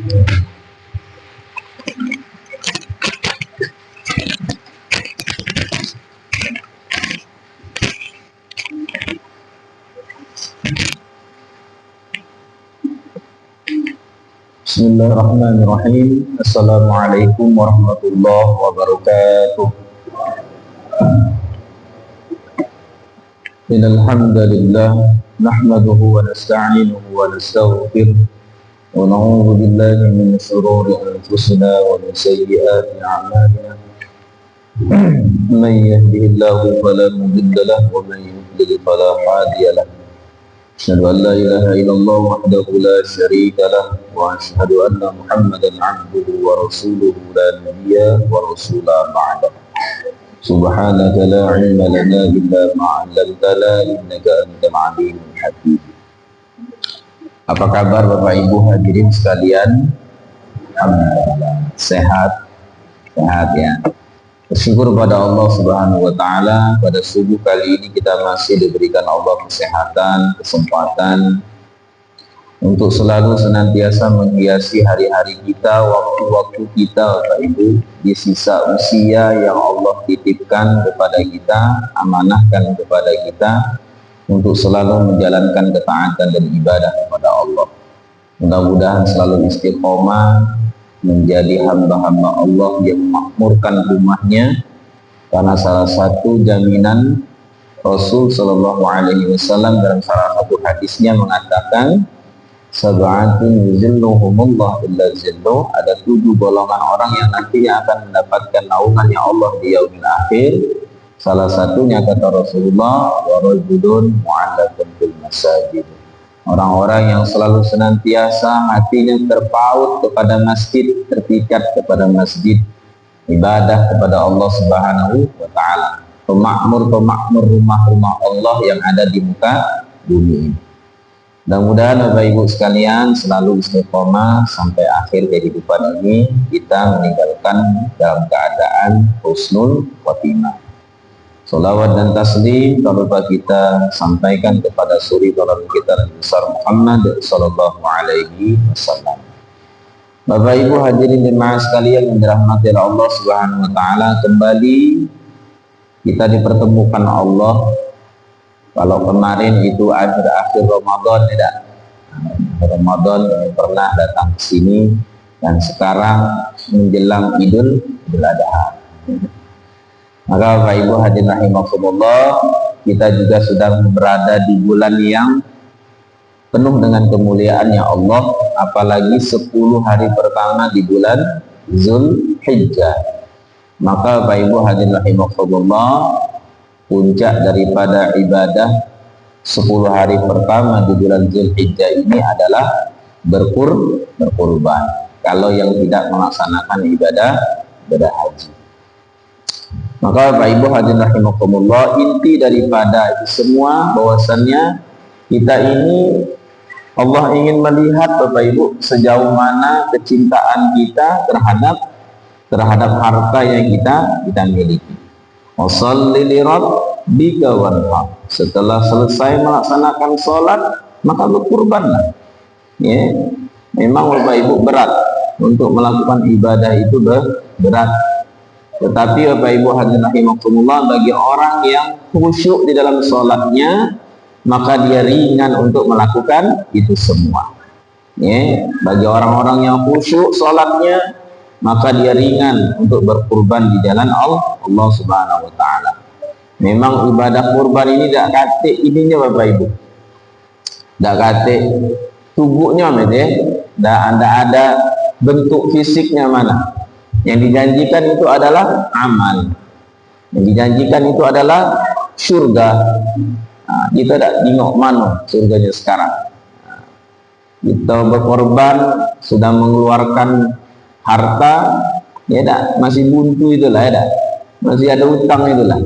Bismillahirrahmanirrahim. Assalamualaikum warahmatullahi wabarakatuh. Innal hamdalillah nahmaduhu wa nasta'inuhu wa nastaghfiruh wa na'udzu billahi min shururi anfusina wa min sayyiati a'malina. Man yahdihillahu fala mudilla lahu wa man yudlil fala hadiya lahu. Asyhadu an la ilaha illallah wahdahu la syarika lahu wa asyhadu anna Muhammadan 'abduhu wa rasuluhu la nabiyya wa rasula ba'da. Subhanaka la 'ilma lana illa ma 'allamtana innaka antal 'alimul hakim. Apa kabar Bapak Ibu hadirin sekalian? Alhamdulillah sehat ya. Bersyukur pada Allah Subhanahu wa taala, pada subuh kali ini kita masih diberikan Allah kesehatan, kesempatan untuk selalu senantiasa menghiasi hari-hari kita, waktu-waktu kita Bapak Ibu, di sisa usia yang Allah titipkan kepada kita, amanahkan kepada kita untuk selalu menjalankan ketaatan dan ibadah kepada Allah. Mudah-mudahan selalu istiqomah menjadi hamba-hamba Allah yang memakmurkan rumahnya, karena salah satu jaminan Rasul Shallallahu Alaihi Wasallam dalam salah satu hadisnya mengatakan, sab'atun yuzilluhumullah illa zilluh, ada 7 golongan orang yang nantinya akan mendapatkan naungannya Allah di yaumil akhir. Salah satunya kata Rasulullah, wa rajulun mu'allaqun bil masajid, orang-orang yang selalu senantiasa hatinya terpaut kepada masjid, terpikat kepada masjid, ibadah kepada Allah Subhanahu wa taala, pemakmur rumah-rumah Allah yang ada di muka bumi ini. Mudah-mudahan Bapak Ibu sekalian selalu istiqomah sampai akhir kehidupan ini, kita meninggalkan dalam keadaan husnul khotimah. Salawat dan taslim kalau kita sampaikan kepada suri teladan kita Nabi besar Muhammad sallallahu alaihi wasallam. Bapak Ibu hadirin jemaah sekalian yang dirahmati Allah Subhanahu wa taala, kembali kita dipertemukan Allah. Kalau kemarin itu akhir-akhir Ramadan, tidak Ramadan yang pernah datang ke sini, dan sekarang menjelang Idul Adha. Maka Bapak Ibu hadirin rahimakumullah, kita juga sudah berada di bulan yang penuh dengan kemuliaannya Allah, apalagi 10 hari pertama di bulan Zulhijjah. Maka Bapak Ibu hadirin rahimakumullah, puncak daripada ibadah 10 hari pertama di bulan Zulhijjah ini adalah berkurban. Kalau yang tidak melaksanakan ibadah haji. Maka Bapak Ibu hadirin rahimakumullah, inti daripada itu semua bahwasannya kita ini Allah ingin melihat Bapak Ibu sejauh mana kecintaan kita terhadap harta yang kita miliki. Washolli li rabbika wanhar. Setelah selesai melaksanakan sholat, maka berkurbanlah. Ya, memang Bapak Ibu berat untuk melakukan ibadah itu berat. Tetapi Bapak Ibu hadirin rahimakumullah, bagi orang yang khusyuk di dalam sholatnya, maka dia ringan untuk melakukan itu semua. Ya, bagi orang-orang yang khusyuk sholatnya, maka dia ringan untuk berkurban di jalan Allah Subhanahu wa taala. Memang ibadah kurban ini tidak kate ininya Bapak Ibu, tidak kate tubuhnya, tidak ada bentuk fisiknya mana. Yang dijanjikan itu adalah amal, yang dijanjikan itu adalah surga. Kita tidak tengok mana surganya sekarang. Kita berkorban, sudah mengeluarkan harta, ya dah, masih buntu itulah, ya dah, masih ada utang itulah.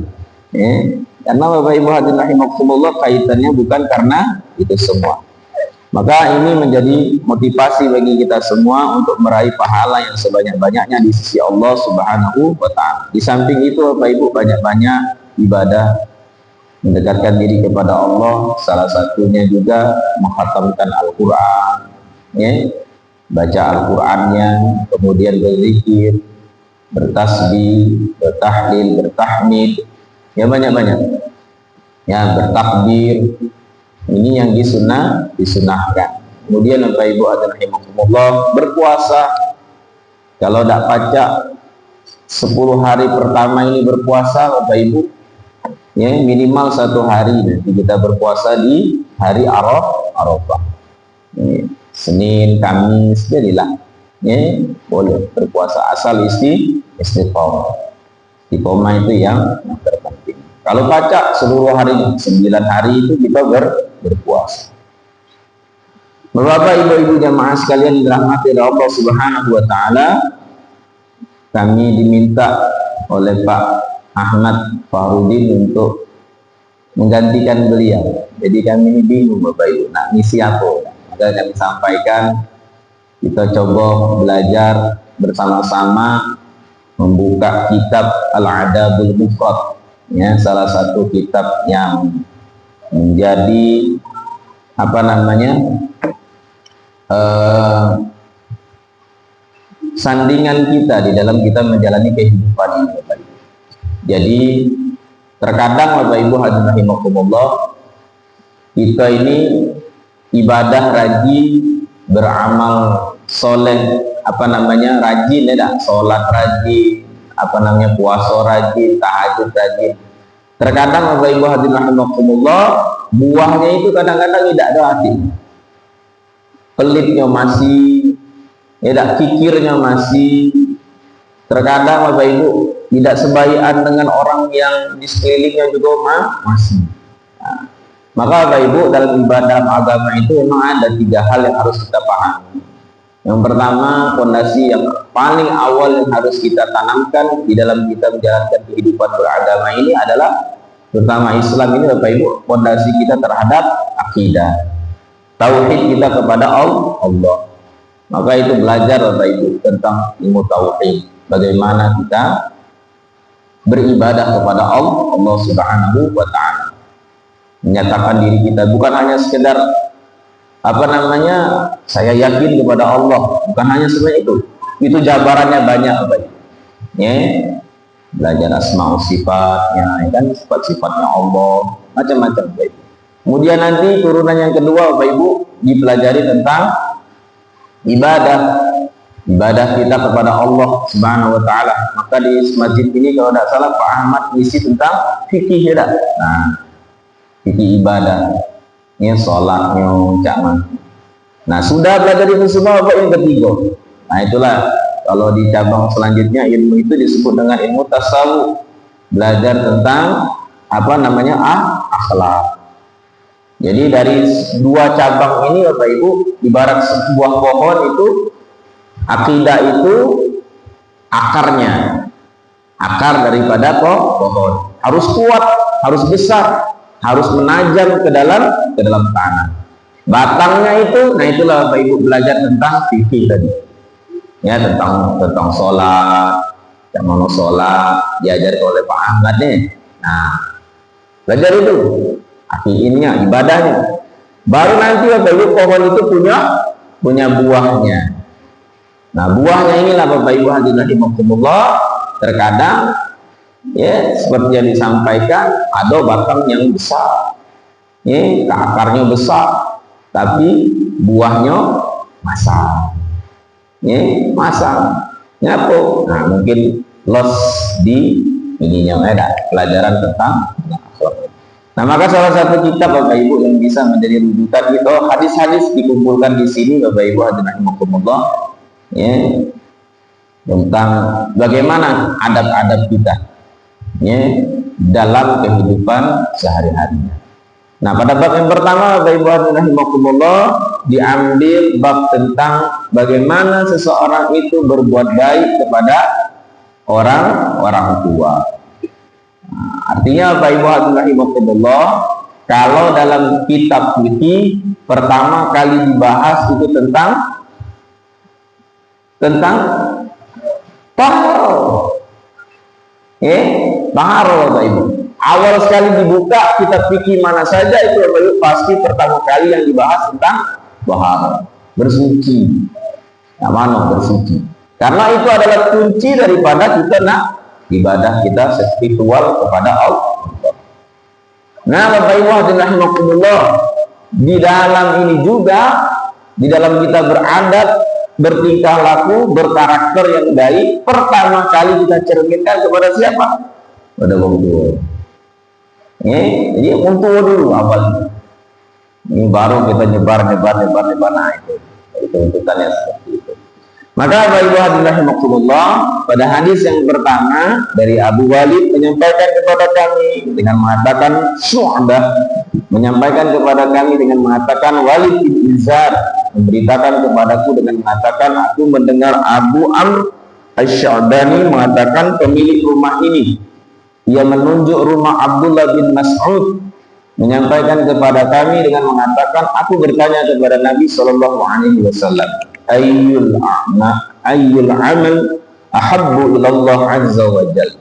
Karena Bapak Ibu hadirin rahimakumullah, kaitannya bukan karena itu semua. Maka ini menjadi motivasi bagi kita semua untuk meraih pahala yang sebanyak-banyaknya di sisi Allah Subhanahu wa taala. Di samping itu Bapak Ibu, banyak-banyak ibadah mendekatkan diri kepada Allah, salah satunya juga mengkhatamkan Al-Qur'an, ya. baca Al-Qur'annya, kemudian berzikir, bertasbih, bertahlil, bertahmid, ya banyak-banyak. Ya, bertakbir. Ini yang disunahkan. Kemudian Bapak Ibu rahimakumullah, berpuasa. Kalau tidak pacak 10 hari pertama ini berpuasa Bapak Ibu, ya minimal 1 hari nanti kita berpuasa di hari Arafah. Senin, Kamis, jadilah ya boleh berpuasa asal istiqomah. Istiqomah itu yang terpenting. Kalau pacak seluruh hari 9 hari itu kita berpuasa. Bapak Ibu jamaah sekalian dirahmati oleh Allah Subhanahu wa taala, kami diminta oleh Pak Ahmad Fahrudin untuk menggantikan beliau. Jadi kami bingung Bapak Ibu nak ngisi apa. Maka kami sampaikan kita coba belajar bersama-sama membuka kitab Al-Adabul Mufrad, ya, salah satu kitab yang menjadi sandingan kita di dalam kita menjalani kehidupan ini Bapak Ibu. Jadi terkadang Bapak Ibu hadirin rahimakumullah, kita ini ibadah rajin, beramal soleh, rajin ya, sholat rajin, puasa rajin, tahajud rajin. Terkadang Bapak Ibu hadirin rahimakumullah, buahnya itu kadang-kadang tidak ada hati, pelitnya masih, ya, kikirnya masih. Terkadang Bapak Ibu tidak sebaikan dengan orang yang di sekelilingnya juga masih. Nah, maka Bapak Ibu dalam ibadah agama itu memang ada 3 hal yang harus kita pahami. Yang pertama, fondasi yang paling awal yang harus kita tanamkan di dalam kita menjalankan kehidupan beragama ini adalah, terutama Islam ini Bapak Ibu, fondasi kita terhadap akidah, tauhid kita kepada Allah. Maka itu belajar Bapak Ibu tentang ilmu tauhid, bagaimana kita beribadah kepada Allah Subhanahu wa taala. Menyatakan diri kita bukan hanya sekedar saya yakin kepada Allah, bukan hanya seperti itu jabarannya banyak Bapak Ibu. Ya, belajar asma sifatnya, kan sifat-sifatnya Allah, macam-macam Bapak Ibu. Kemudian nanti turunan yang kedua Bapak Ibu dipelajari tentang ibadah kita kepada Allah Subhanahu wa taala. Maka di masjid ini kalau tidak salah Pak Ahmad ngisi tentang fikih ya. Nah, fikih ibadah, ini sholatnya caman. Nah, sudah belajar itu semua Bapak, yang ketiga. Nah, itulah kalau di cabang selanjutnya ilmu itu disebut dengan ilmu tasawuf. Belajar tentang akhlak. Jadi dari 2 cabang ini Bapak Ibu, ibarat sebuah pohon itu, akidah itu akarnya, akar daripada pohon harus kuat, harus besar, harus menajam ke dalam tanah. Batangnya itu, nah itulah Bapak Ibu belajar tentang fikih tadi, ya, tentang sholat, yang mana sholat diajar oleh Pak Ahmad nih. Nah, belajar itu akhirnya ibadahnya, baru nanti Bapak Ibu pohon itu punya buahnya. Nah, buahnya inilah Bapak Ibu hadirin rahimakumullah, terkadang ya seperti yang disampaikan, ada batang yang besar, ya, akarnya besar, tapi buahnya masam, ya, masam. Nyapa? Nah, mungkin los di ininya ada pelajaran tentang akhlak. Nah, maka salah satu kitab Bapak Ibu yang bisa menjadi rujukan itu, hadis-hadis dikumpulkan di sini Bapak Ibu hadirin rahimakumullah, ya, tentang bagaimana adab-adab kita, ya, dalam kehidupan sehari-harinya. Nah, pada bab yang pertama Bapak Ibu rahimakumullah diambil bab tentang bagaimana seseorang itu berbuat baik kepada orang tua. Nah, artinya Bapak Ibu rahimakumullah, kalau dalam kitab fikih pertama kali dibahas itu tentang taharah. Taharah Bapak Ibu. Awal sekali dibuka kitab fikih mana saja itu Bapak Ibu, pasti pertama kali yang dibahas tentang taharah, bersuci. Amano bersuci. Karena itu adalah kunci daripada kita ibadah kita spiritual kepada Allah. Nah, Bapak Ibu hadirin rahimakumullah, di dalam ini juga, di dalam kita beradat, bertingkah laku, berkarakter yang baik, pertama kali kita cerminkan kepada siapa? Pada wong tua. Jadi wong tua dulu awalnya. Ini baru kita nyebar. Nah, itu tuntutannya seperti itu. Maka Bapak Ibu hadirin rahimakumullah, pada hadis yang pertama dari Abu Walid menyampaikan kepada kami dengan mengatakan Syu'bah menyampaikan kepada kami dengan mengatakan Walid bin Izar memberitakan kepadaku dengan mengatakan aku mendengar Abu Amr Asy-Sya'bani mengatakan pemilik rumah ini, ia menunjuk rumah Abdullah bin Mas'ud, menyampaikan kepada kami dengan mengatakan aku bertanya kepada Nabi Shallallahu Alaihi Wasallam, ayyul amal ahabbu ilallah azza wa jalla,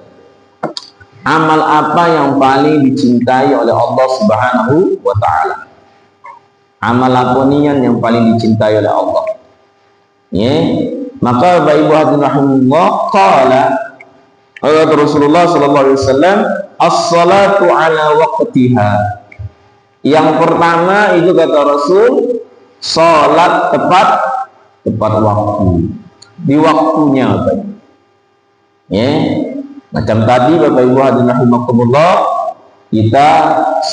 amal apa yang paling dicintai oleh Allah Subhanahu wa taala, amal apa yang paling dicintai oleh Allah. Maka Bapak Ibu hadirin rahimahullah, qala Rasulullah sallallahu alaihi wasallam, as-salatu ala waqtiha. Yang pertama itu kata Rasul, salat tepat waktu, di waktunya. Macam tadi Bapak Ibu hadirin rahimakumullah, kita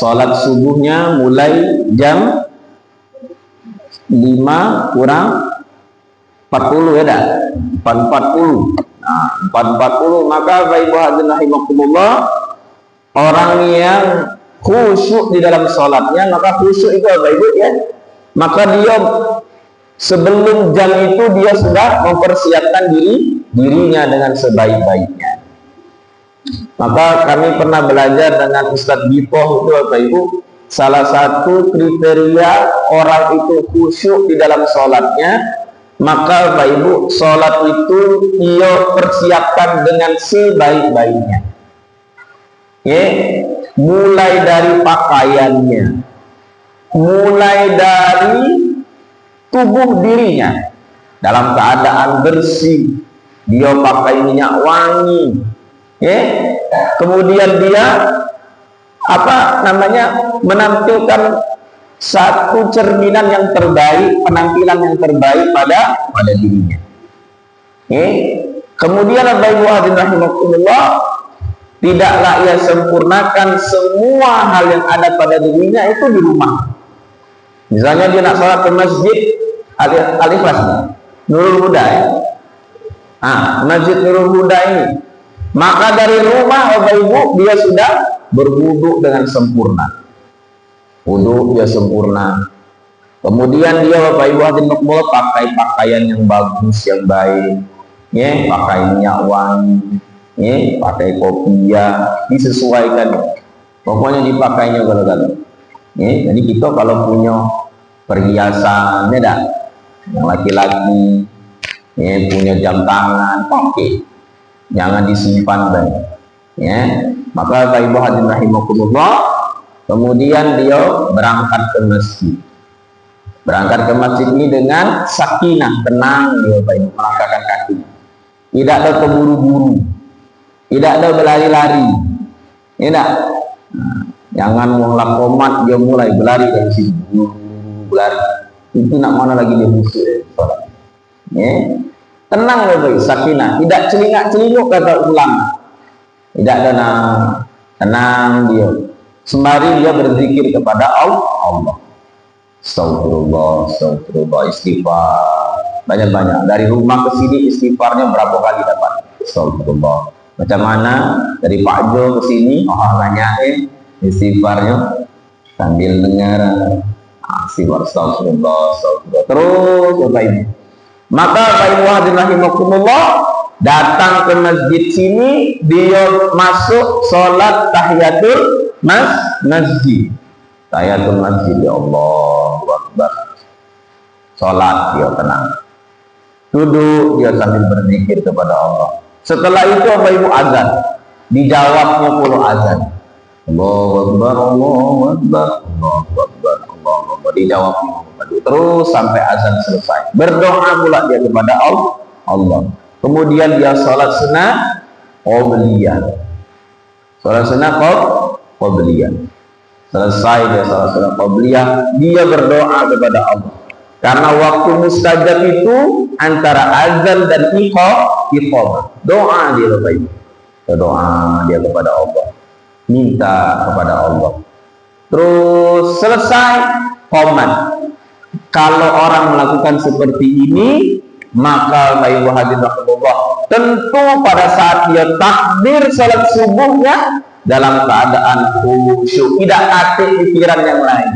salat subuhnya mulai jam 5 kurang 40 ya dah, 4.40. Nah, 4.40 maka Bapak Ibu hadirin rahimakumullah, orang yang khusyuk di dalam salatnya, maka khusyuk itu Bapak Ibu ya, maka dia sebelum jam itu dia sudah mempersiapkan dirinya dengan sebaik-baiknya. Maka kami pernah belajar dengan Ustadz Bipoh itu Bapak Ibu, salah satu kriteria orang itu khusyuk di dalam sholatnya, maka Bapak Ibu sholat itu ia persiapkan dengan sebaik-baiknya. Mulai dari pakaiannya, mulai dari tubuh dirinya dalam keadaan bersih, dia pakai minyak wangi, kemudian dia menampilkan satu cerminan yang terbaik, penampilan yang terbaik pada dirinya. Kemudian Bapak Ibu hadirin rahimakumullah, tidaklah ia sempurnakan semua hal yang ada pada dirinya itu di rumah. Misalnya dia nak sholat ke masjid Al-Ikhlas, Nurul Huda Masjid Nurul Huda ini, maka dari rumah Bapak Ibu dia sudah berwudu dengan sempurna, wudu dia sempurna. Kemudian dia Bapak Ibu hadirin rahimakumullah pakai pakaian yang bagus, yang baik, pakai minyak wangi, pakai kopiah, disesuaikan, pokoknya dipakainya kalau-kalau. Jadi kita kalau punya perhiasan, yang laki-laki, punya jam tangan, pakai, jangan disimpan banyak. Maka Bapak Ibu hadirin rahimakumullah, kemudian dia berangkat ke masjid. Berangkat ke masjid ini dengan sakinah, tenang dia Bapak Ibu melangkahkan kaki. Tidak ada terburu-buru, tidak ada berlari-lari. Jangan mulai komat dia mulai berlari dari sini, berlari. Itu nak mana lagi dia musuh sholat. Tenang Bapak, sakinah, tidak celingak-celinguk kata ulama. Tidak tenang dia. Sembari dia berzikir kepada Allah. Astagfirullah, istighfar. Banyak-banyak. Dari rumah ke sini istighfarnya berapa kali dapat? Astagfirullah. Macam mana dari Pak Jo ke sini? Banyak istighfarnya sambil dengar astagfirullah. Terus Bapak Ibu. Maka Bapak Ibu hadirin rahimakumullah, datang ke masjid sini, dia masuk sholat tahiyatul masjid. Tahiyatul masjid, ya Allahu Akbar. Sholat dia tenang. Duduk dia sambil berzikir kepada Allah. Setelah itu Bapak Ibu azan. Dijawabnya pula azan. Allahu Akbar, Allahu Akbar, Allahu Akbar, Allahu Akbar. Dijawabnya terus sampai azan selesai. Berdoa pula dia kepada Allah. Kemudian dia sholat sunnah qabliyah. Sholat sunnah qabliyah. Selesai dia sholat sunnah qabliyah, dia berdoa kepada Allah. Karena waktu mustajab itu antara azan dan iqamah. Doa dia Bapak Ibu. Berdoa dia kepada Allah. Minta kepada Allah. Terus selesai qomat. Kalau orang melakukan seperti ini, maka Bapak Ibu hadirin rahimakumullah, tentu pada saat dia takbir salat subuhnya dalam keadaan khusyuk, tidak katik pikiran yang lain,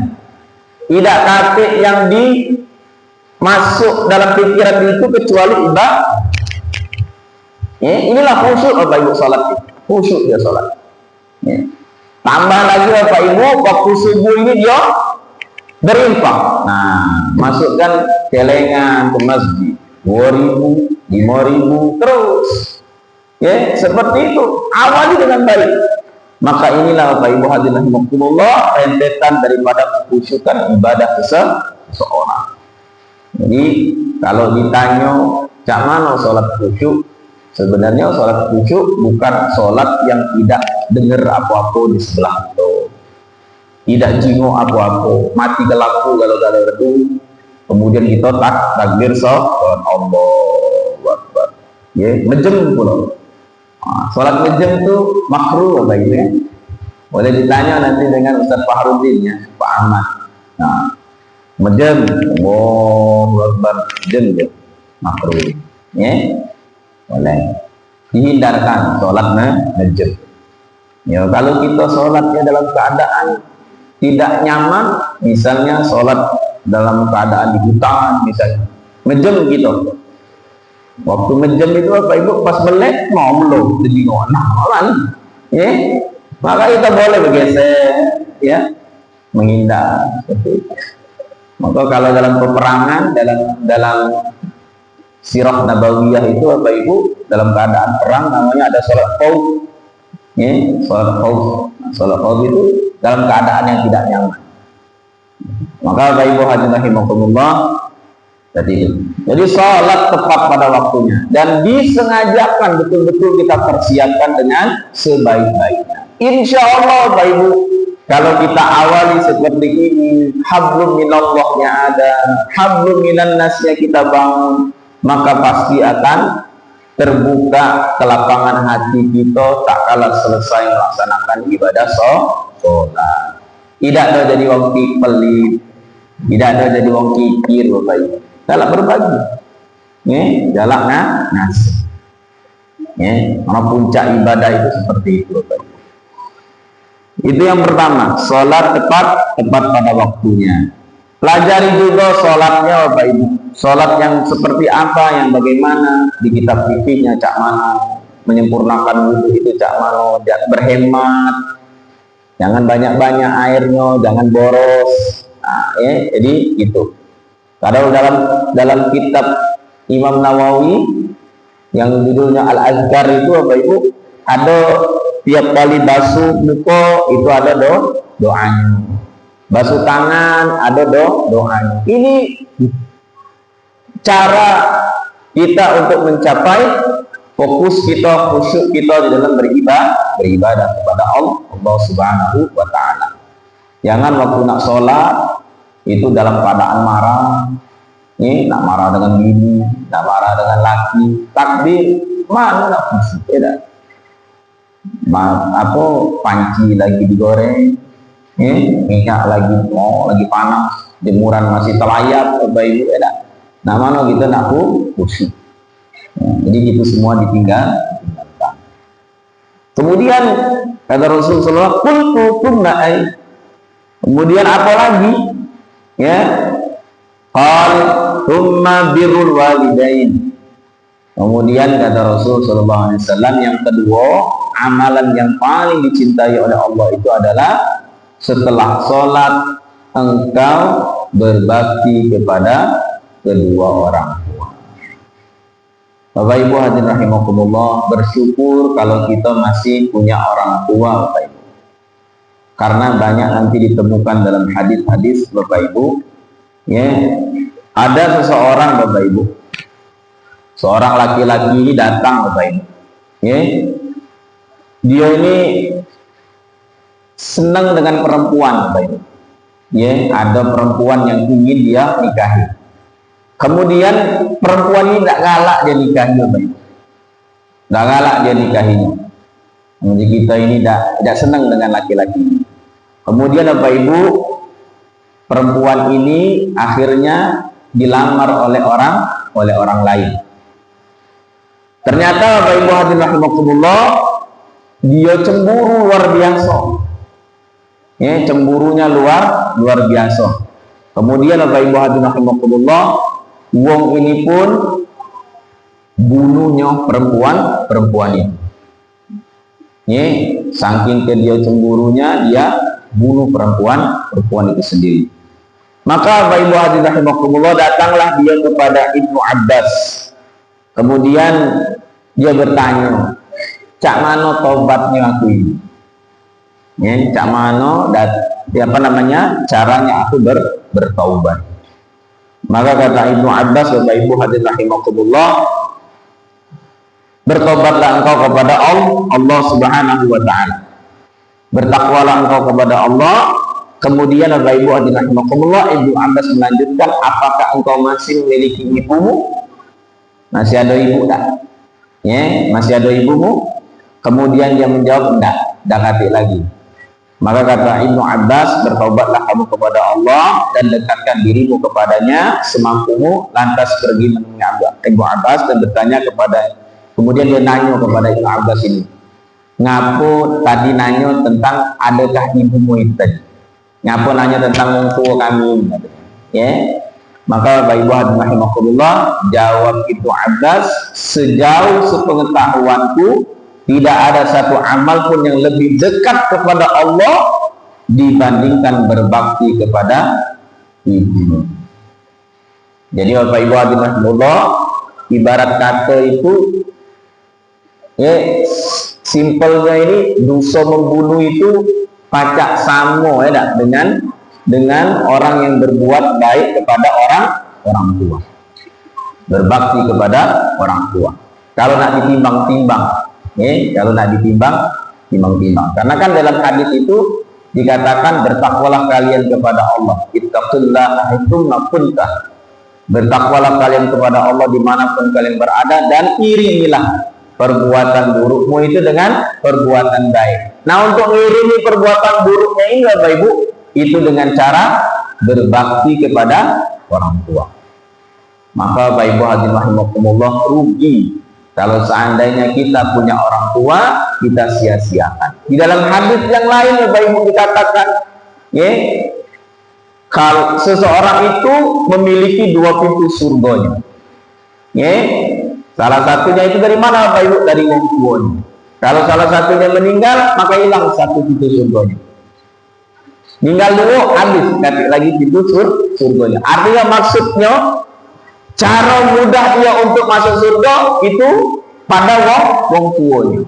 tidak katik yang masuk dalam pikiran itu kecuali ibadah. Inilah khusyuk Bapak Ibu salat, khusyuk dia salat. Tambah lagi Bapak Ibu, waktu subuh ini dia berinfak. Nah, masukkan celengan ke masjid 2.000, 5.000 terus. Seperti itu. Awali dengan baik. Maka inilah Bapak Ibu hadirin rahimakumullah, rentetan daripada kekhusyukan ibadah seseorang. Jadi kalau ditanya cak mana sholat khusyuk, sebenarnya sholat khusyuk bukan sholat yang tidak dengar apa-apa di sebelah itu, tidak jingok apa-apa, mati gelaku galau-galau redu, kemudian kita takbir sholat Allahu Akbar, mejem pula. Sholat mejem itu makruh Bapak Ibu ya. Boleh ditanya nanti dengan Ustaz Fahrudin ya, Pak Ahmad. Nah, mejem, Allahu Akbar, mejem ya, makruh. Boleh dihindarkan sholat mejem. Kalau kita sholatnya dalam keadaan tidak nyaman, misalnya sholat dalam keadaan di hutan, misalnya mejem gitu. Waktu mejem itu Bapak Ibu pas melek mau belum jadi ngonan, maka kita boleh bergeser, menghindar seperti itu. Maka kalau dalam peperangan, dalam sirah nabawiyah itu Bapak Ibu, dalam keadaan perang namanya ada sholat khauf. Sholat khauf. Sholat khauf itu dalam keadaan yang tidak nyaman. Maka Bapak Ibu hadirin rahimakumullah, jadi sholat tepat pada waktunya dan disengajakan betul-betul kita persiapkan dengan sebaik-baiknya. Insya Allah Bapak Ibu, kalau kita awali seperti ini, hablum minallahnya ada, hablum minan nasnya kita bangun, maka pasti akan terbuka kelapangan hati kita tak kalah selesai melaksanakan ibadah sholat. Tidak ada jadi wong pelit, tidak ada jadi wong kikir Bapak Ibu. Galak berbagi, galak ngasih. Karena puncak ibadah itu seperti itu Bapak Ibu. Itu yang pertama, sholat tepat pada waktunya. Pelajari juga sholatnya Bapak Ibu. Sholat yang seperti apa, yang bagaimana, di kitab fikihnya cak mana, menyempurnakan wudhu itu cak mana, berhemat, jangan banyak-banyak airnya, jangan boros. Jadi itu. Kalau dalam kitab Imam Nawawi yang judulnya Al-Azkar itu Bapak Ibu, ada tiap kali basuh muka itu ada doanya, basuh tangan ada doanya. Ini cara kita untuk mencapai fokus kita, khusyuk kita di dalam beribadah kepada Allah Subhanahu wa Ta'ala. Jangan waktu nak sholat itu dalam keadaan marah, nak marah dengan bini, nak marah dengan laki, takbir mana nak khusyuk, panci lagi digoreng, minyak lagi panas, jemuran masih telayap, Bapak Ibu, nah mana kita nak khusyuk. Jadi itu semua ditinggalkan. Kemudian kata Rasulullah, kemudian apa lagi? Thumma birrul walidain. Kemudian kata Rasul sallallahu alaihi wasallam, yang kedua, amalan yang paling dicintai oleh Allah itu adalah setelah sholat engkau berbakti kepada kedua orang tua. Bapak Ibu hadirin rahimakumullah, bersyukur kalau kita masih punya orang tua Bapak Ibu. Karena banyak nanti ditemukan dalam hadis-hadis Bapak Ibu, Ya, ada seseorang Bapak Ibu, seorang laki-laki ini datang Bapak Ibu. Ya, dia ini senang dengan perempuan Bapak Ibu. Ya, ada perempuan yang ingin dia nikahi. Kemudian perempuan ini tidak galak dia nikahi Bapak Ibu. Tidak galak dia nikahinya. Jadi kita ini tidak senang dengan laki-laki ini. Kemudian Bapak Ibu, perempuan ini akhirnya dilamar oleh orang lain. Ternyata Bapak Ibu hadirin rahimakumullah, dia cemburu luar biasa. Ya, cemburunya luar biasa. Kemudian Bapak Ibu hadirin rahimakumullah, wong ini pun bunuhnya perempuan ini. Ya, saking ke dia cemburunya, dia bunuh perempuan itu sendiri. Maka Bapak Ibu hadirin rahimakumullah, datanglah dia kepada Ibnu Abbas. Kemudian dia bertanya, cak mano tobatnya aku ini? Ya, cak mano caranya aku bertaubat. Maka kata Ibnu Abbas, Bapak Ibu hadirin rahimakumullah, bertobatlah engkau kepada Allah Subhanahu wa taala. Bertakwalah engkau kepada Allah. Kemudian Bapak Ibu hadirin rahimakumullah, Ibnu Abbas melanjutkan, apakah engkau masih memiliki ibumu? Masih ada ibu tak? Ya, masih ada ibumu? Kemudian dia menjawab, enggak hati lagi. Maka kata Ibnu Abbas, bertaubatlah kamu kepada Allah dan dekatkan dirimu kepadanya semampumu. Lantas pergi menemui Ibnu Abbas dan bertanya kemudian dia nanya kepada Ibnu Abbas ini, ngapu tadi nanya tentang adakah ibumu itu tadi? Ngapu nanya tentang orang tua kami? Ya, maka Bapak Ibu hadirin rahimakumullah, jawab Ibnu Abbas, sejauh sepengetahuanku tidak ada satu amal pun yang lebih dekat kepada Allah dibandingkan berbakti kepada ibu. Jadi Bapak Ibu hadirin rahimakumullah, ibarat kata itu, ya, simpelnya ini dosa membunuh itu pacak samo ya dengan orang yang berbuat baik kepada orang tua, berbakti kepada orang tua. Kalau nak ditimbang-timbang, kalau nak ditimbang-timbang, karena kan dalam hadis itu dikatakan bertakwalah kalian kepada Allah, ittaqillaha haitsuma kunta, bertakwalah kalian kepada Allah dimanapun kalian berada, dan iringilah perbuatan burukmu itu dengan perbuatan baik. Nah, untuk mengiringi perbuatan buruknya ini Bapak Ibu, itu dengan cara berbakti kepada orang tua. Maka Bapak Ibu hadirin rahimakumullah, rugi kalau seandainya kita punya orang tua kita sia-siakan. Di dalam hadis yang lain Bapak Ibu dikatakan, ya, kalau seseorang itu memiliki dua pintu surganya, ya, salah satunya itu dari mana Bapak Ibu? Dari wong tuanya. Kalau salah satunya meninggal, maka hilang satu pintu surganya. Tinggal dulu, habis, nanti lagi pintu surganya. Artinya maksudnya, cara mudah dia untuk masuk surga itu pada wong tuanya.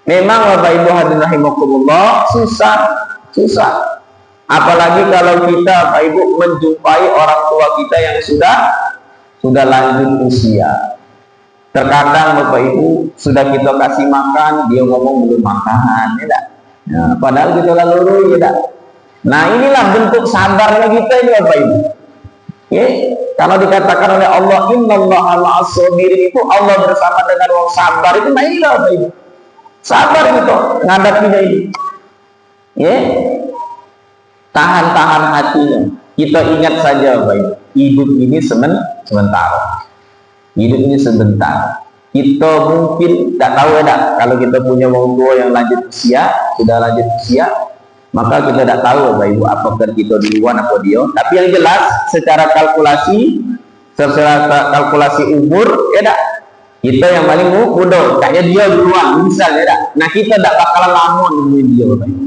Memang Bapak Ibu hadirin rahimakumullah, susah. Apalagi kalau kita Bapak Ibu menjumpai orang tua kita yang sudah lanjut usia. Terkadang Bapak Ibu sudah kita kasih makan, dia ngomong belum makan, ya tak? Nah, padahal kita lalu ya tak? Nah, inilah bentuk sabarnya kita ini Bapak Ibu. Ya, kalau dikatakan oleh Allah, innallaha ma'as sabirin, itu Allah bersama dengan orang sabar itu, nah inilah Bapak Ibu. Sabar gitu ngadapinya ini. Ya, tahan hatinya. Kita ingat saja Bapak Ibu, hidup ini sementara. Hidup ini sebentar. Kita mungkin tidak tahu ya, kalau kita punya orang tua yang sudah lanjut usia, maka kita tidak tahu Bapak Ibu apakah kita duluan atau dia. Tapi yang jelas secara kalkulasi umur ya tak, kita yang paling muda, kayaknya dia duluan misalnya ya tak. Nah, kita tidak bakalan lama nungguin dia Bapak Ibu.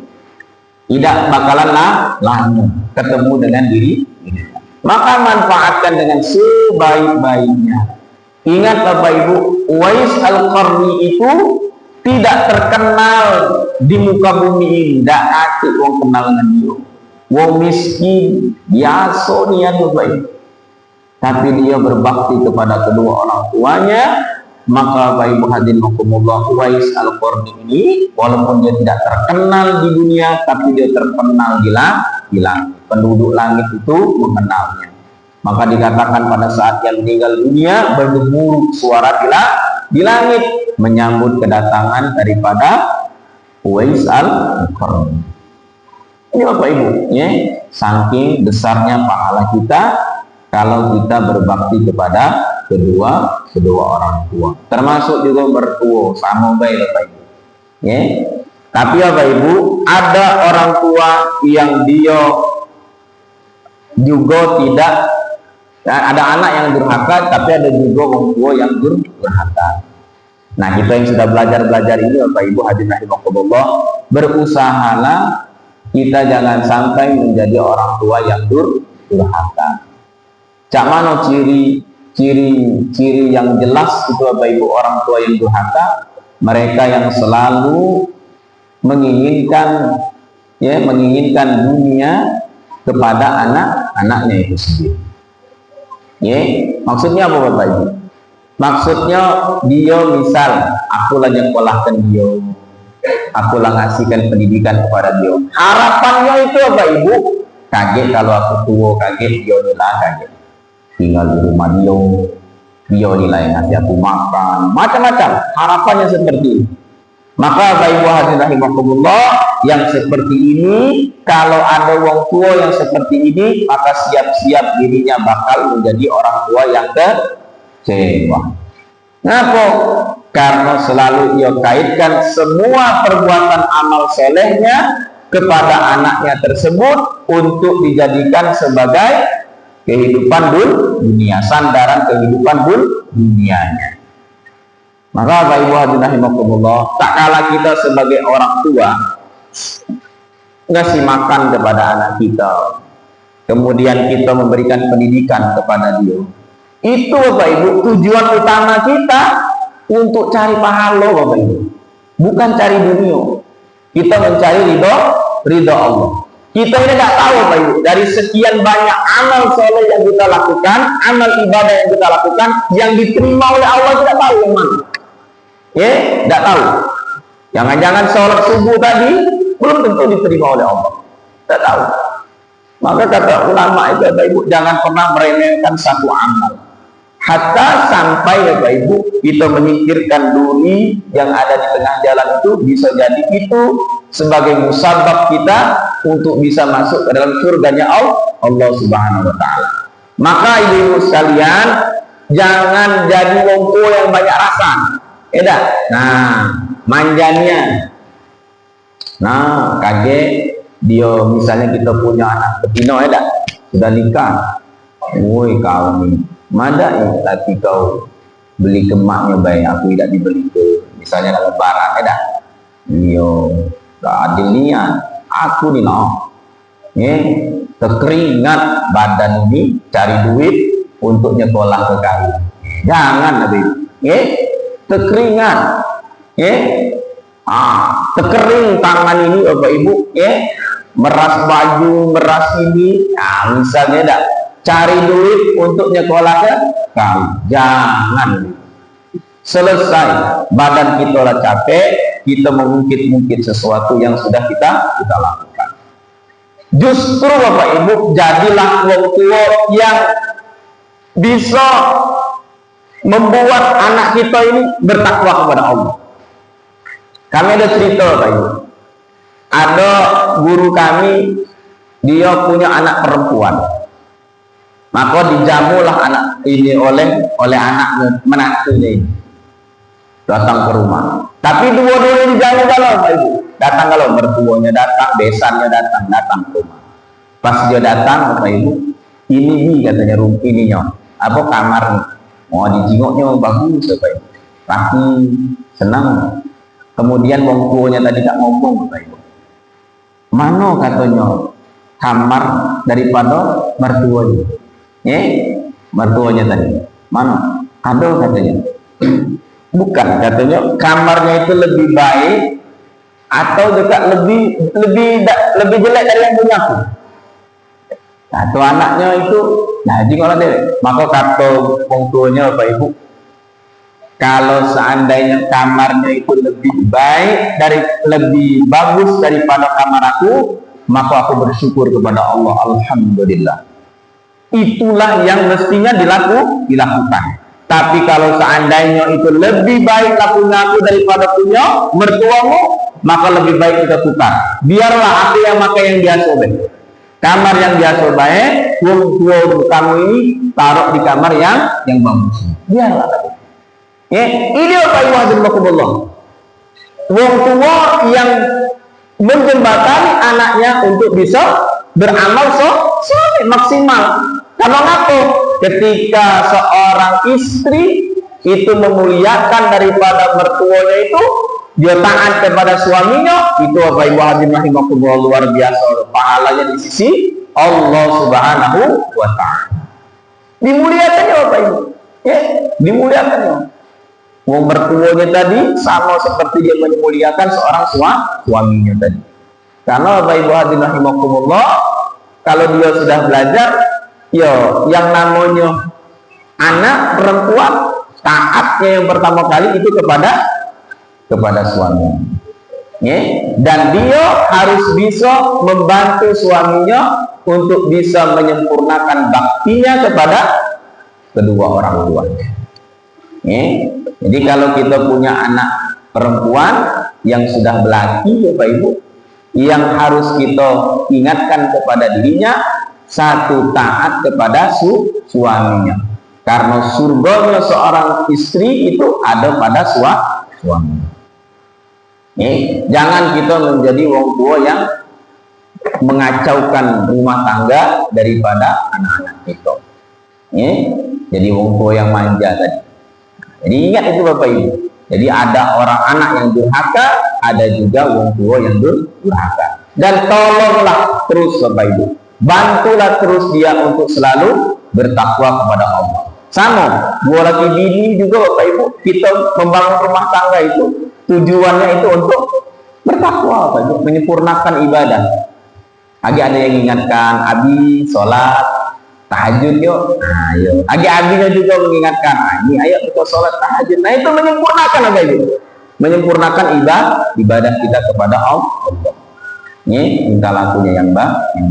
Tidak bakalan lama ketemu dengan diri. Maka manfaatkan dengan sebaik-baiknya. Ingat Bapak Ibu, Uwais Al-Qarni itu tidak terkenal di muka bumi ini, tidak asik orang kenal dengan dia. wong miskin, biasa niat baik, tapi dia berbakti kepada kedua orang tuanya, maka Bapak Ibu hadirin rahimakumullah, Uwais Al-Qarni ini walaupun dia tidak terkenal di dunia, tapi dia terkenal di langit. Penduduk langit itu mengenalnya. Maka dikatakan pada saat yang meninggal dunia bergemuruh suara di langit menyambut kedatangan daripada Uwais Al-Qarni. Ini Bapak Ibu, ya, saking besarnya pahala kita kalau kita berbakti kepada kedua orang tua, termasuk juga mertua, sama baik Bapak Ibu. Ya. Tapi Bapak Ibu, ada orang tua yang dia juga tidak, ada anak yang durhaka, tapi ada juga orang tua yang durhaka. Nah, kita yang sudah belajar ini Bapak Ibu hadirin rahimakumullah, berusahalah kita jangan sampai menjadi orang tua yang durhaka. Cak mana ciri yang jelas itu Bapak Ibu orang tua yang durhaka? Mereka yang selalu menginginkan dunia kepada anak-anaknya itu sendiri. Ya, maksudnya apa Bapak Ibu? Maksudnya dia misal aku lah nyekolahkan dia, aku lah ngasihkan pendidikan kepada dia. Harapannya itu Bapak Ibu, kaget kalau aku tua, kaget dia lah kaget. Tinggal di rumah dia nilai ngasih aku makan, macam-macam. Harapannya seperti ini. Maka Bapak Ibu hadirin rahimakumullah, yang seperti ini, kalau ada orang tua yang seperti ini, maka siap-siap dirinya bakal menjadi orang tua yang kecewa. Kenapa? Karena selalu ia kaitkan semua perbuatan amal solehnya kepada anaknya tersebut untuk dijadikan sebagai kehidupan dunia, sandaran kehidupan dunianya. Maka Bapak Ibu hadirin rahimakumullah, tak kala kita sebagai orang tua ngasih makan kepada anak kita, kemudian kita memberikan pendidikan kepada dia, itu Bapak Ibu tujuan utama kita untuk cari pahala Bapak Ibu, bukan cari dunia. Kita mencari ridho Allah. Kita ini tidak tahu Bapak Ibu, dari sekian banyak amal soleh yang kita lakukan, amal ibadah yang kita lakukan, yang diterima oleh Allah tidak tahu yang mana. Ya, tidak tahu. Jangan-jangan sholat subuh tadi belum tentu diterima oleh Allah. Tidak tahu. Maka kata ulama itu Bapak Ibu, jangan pernah meremehkan satu amal. Hatta sampai Bapak Ibu kita menyingkirkan duri yang ada di tengah jalan itu, bisa jadi itu sebagai musabab kita untuk bisa masuk ke dalam surganya Allah Subhanahu wa Ta'ala. Maka ibu sekalian, jangan jadi wong tua yang banyak rasa. Nah, manjanya. Nah, kaget dia misalnya kita punya anak betina, sudah nikah. Woi kau nih, mana lagi kau beli ke maknya baik, aku tidak dibeli ke, misalnya lebaran, Yo, gak adil niat, aku nih kekeringat badan ini cari duit untuk nyekolah ke kayu. Jangan lebih, kekeringat, terkering tangan ini Bapak Ibu, meras baju, meras ini, nah misalnya cari duit untuk nyekolah ke kayu. Jangan. Selesai badan kita lah capek, kita mengungkit-ungkit sesuatu yang sudah kita lakukan. Justru Bapak Ibu, jadilah wong tua yang bisa membuat anak kita ini bertakwa kepada Allah. Kami ada cerita Bapak Ibu, ada guru kami, dia punya anak perempuan, maka dijamulah anak ini oleh anak menantunya ini datang ke rumah. Tapi dua-duanya dijamu kalau Bapak Ibu, datang kalau mertuanya datang, besannya datang ke rumah. Pas dia datang Bapak Ibu, ini katanya ininya apa kamar nih, mau dijingoknya bagus Bapak Ibu, rapi, senang. Kemudian wong tuanya tadi tak ngomong Bapak Ibu, mana katanya kamar daripada mertuanya, mertuanya tadi mana, ada katanya. Bukan, katanya kamarnya itu lebih baik atau juga lebih jelek dari yang punya aku. Nah, tuh anaknya itu ngaji kalau deh. Maka kata wong tuanya Bapak Ibu, kalau seandainya kamarnya itu lebih baik lebih bagus daripada kamar aku, maka aku bersyukur kepada Allah, alhamdulillah. Itulah yang mestinya dilakukan. Tapi kalau seandainya itu lebih baik lakunya aku daripada punya mertuamu, maka lebih baik kita tukar. Biarlah aku yang pakai yang biasa baik. Kamar yang biasa baik, tua kamu ini taruh di kamar yang bagus. Biarlah. Ya, ini apa yang wajibullah. Wong tua yang menjembatani anaknya untuk bisa beramal soleh maksimal. Karena apa? Ketika seorang istri itu memuliakan daripada mertuanya itu, dia taat kepada suaminya, itu apa ibu hadirin rahimakumullah luar biasa pahalanya di sisi Allah Subhanahu wa taala. Dimuliakannya apa ibu? Ya, dimuliakannya. Wong mertuanya tadi sama seperti dia memuliakan seorang suaminya tadi. Karena Bapak Ibu hadirin rahimakumullah, kalau dia sudah belajar, yang namanya anak perempuan taatnya yang pertama kali itu kepada suaminya. Dan dia harus bisa membantu suaminya untuk bisa menyempurnakan baktinya kepada kedua orang tuanya. Jadi kalau kita punya anak perempuan yang sudah belaki, Bapak Ibu, yang harus kita ingatkan kepada dirinya, satu, taat kepada suaminya. Karena surganya seorang istri itu ada pada suaminya. Jangan kita menjadi wong tua yang mengacaukan rumah tangga daripada anak-anak kita. Jadi wong tua yang manja tadi. Jadi ingat itu Bapak Ibu. Jadi ada orang anak yang durhaka, ada juga wong tua yang durhaka. Dan tolonglah terus Bapak Ibu, bantulah terus dia untuk selalu bertakwa kepada Allah. Sama, dua laki bini juga Bapak Ibu, kita membangun rumah tangga itu tujuannya itu untuk bertakwa, Bapak Ibu, menyempurnakan ibadah. Ada yang ingatkan, abi sholat tahajud yuk. Nah, yuk. Abinya juga mengingatkan, ini ayo kita sholat tahajud. Nah, itu menyempurnakan apa itu? Menyempurnakan ibadah kita kepada Allah. Ini tingkah lakunya yang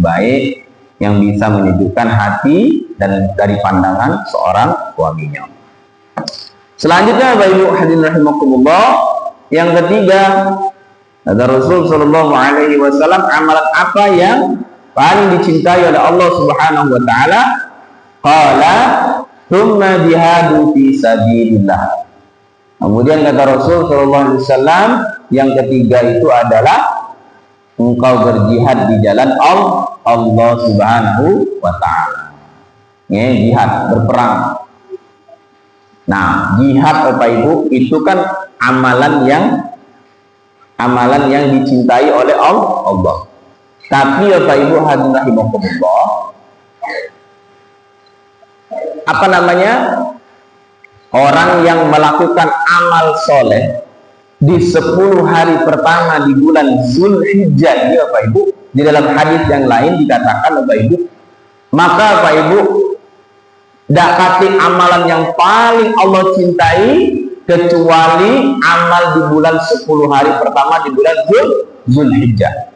baik, yang bisa menyejukkan hati dan dari pandangan seorang suaminya. Selanjutnya, Bapak Ibu hadirin rahimakumullah, yang ketiga, ada Rasul Shallallahu Alaihi Wasallam, amalan apa yang paling dicintai oleh Allah Subhanahu wa taala? Qala thumma jihadu fi sabilillah. Kemudian kata Rasul sallallahu alaihi wasallam, yang ketiga itu adalah engkau berjihad di jalan Allah Subhanahu wa taala. Jihad, berperang. Nah, jihad Bapak Ibu itu kan amalan yang dicintai oleh Allah. Tapi Bapak Ibu hadirin rahimakumullah, orang yang melakukan amal soleh di 10 hari pertama di bulan Zulhijjah, ya Bapak Ibu, di dalam hadis yang lain dikatakan Bapak Ibu, maka Bapak Ibu dakati amalan yang paling Allah cintai kecuali amal di bulan 10 hari pertama di bulan Zulhijjah.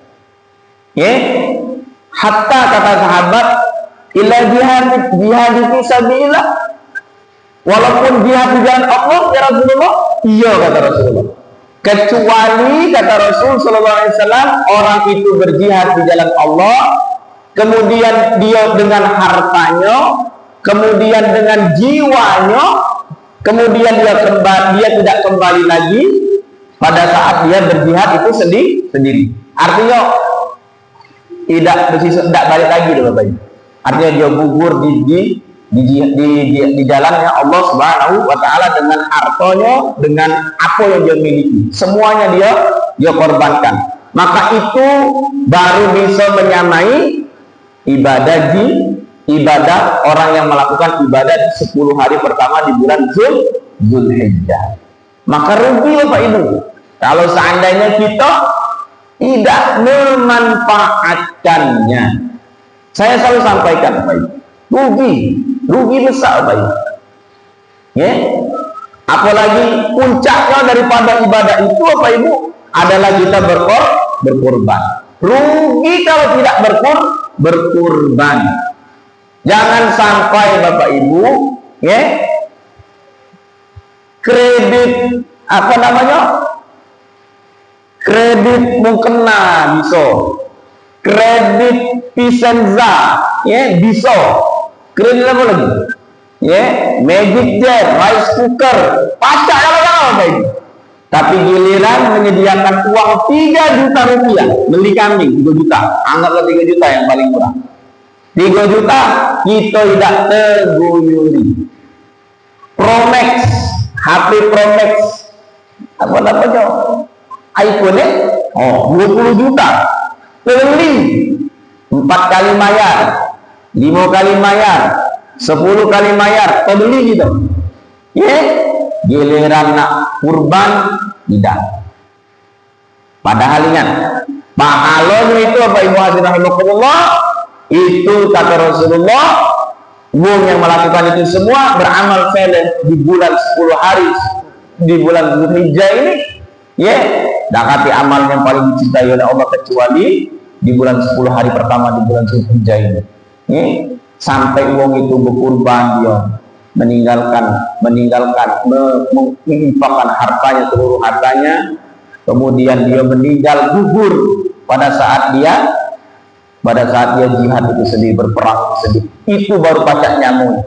Hatta kata sahabat, illa jihad fi sabilillah, walaupun jihad di jalan Allah ya Rasulullah. Iya kata Rasulullah, kecuali kata Rasul sallallahu alaihi wasallam, orang itu berjihad di jalan Allah, kemudian dia dengan hartanya, kemudian dengan jiwanya, kemudian dia tidak kembali lagi pada saat dia berjihad itu sendiri. Artinya tidak balik lagi Bapak Ibu. Artinya dia gugur di jalannya Allah Subhanahu wa taala dengan hartanya, dengan apa yang dia miliki. Semuanya dia korbankan. Maka itu baru bisa menyamai ibadah orang yang melakukan ibadah 10 hari pertama di bulan Zulhijjah. Maka rugi Bapak Ibu kalau seandainya kita tidak memanfaatkannya. Saya selalu sampaikan, Bapak Ibu, rugi besar, Bapak Ibu. Ya, apalagi puncaknya daripada ibadah itu, Bapak Ibu, adalah kita berkorban. Rugi kalau tidak berkorban. Jangan sampai Bapak Ibu, ya, kredit kredit mukena bisa, kredit pisenza, ya bisa, kredit apa lagi, ya, magic jet, rice cooker, pacak apa ini. Tapi giliran menyediakan uang 3 juta rupiah beli kambing 3 juta, anggaplah 3 juta yang paling murah, 3 juta kita tidak terguyuri. Promax, HP Promax, apa namanya, iPhone, 20 juta, beli 4 kali mayar, 5 kali mayar, 10 kali mayar, beli gitu. Ya, giliran nak kurban tidak. Padahal ingat, pahalanya itu apa Ibu hadirin rahimakumullah, itu kata Rasulullah, wong yang melakukan itu semua beramal saleh di bulan 10 hari di bulan Dzulhijjah ini, ya, dakati amal yang paling dicintai oleh Allah kecuali di bulan 10 hari pertama di bulan Dzulhijjah ini. Ya, sampai wong itu berkurban, dia meninggalkan menginfakkan hartanya, seluruh hartanya, kemudian dia meninggal gugur pada saat dia jihad itu sendiri, berperang sendiri, itu baru pacak nyamuk,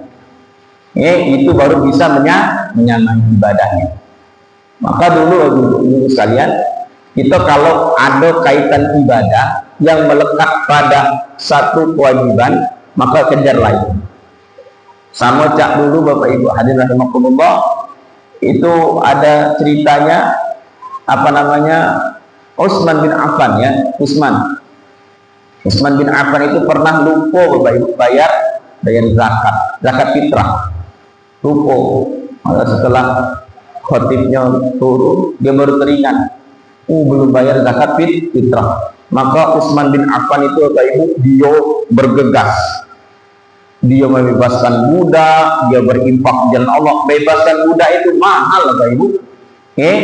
ya, itu baru bisa menyamai ibadahnya. Maka dulu sekalian, kita kalau ada kaitan ibadah yang melekat pada satu kewajiban, maka kejar lain. Sama cak dulu Bapak Ibu hadirin rahimakumullah, itu ada ceritanya apa namanya, Utsman bin Affan, ya, Utsman bin Affan itu pernah lupa Bapak Ibu bayar zakat fitrah, lupa. Maka setelah khotibnya turun, dia baru teringat, belum bayar zakat fitrah. Maka Utsman bin Affan itu Bapak Ibu, dia bergegas, dia membebaskan budak, dia berinfak di jalan Allah. Bebaskan budak itu mahal Bapak Ibu,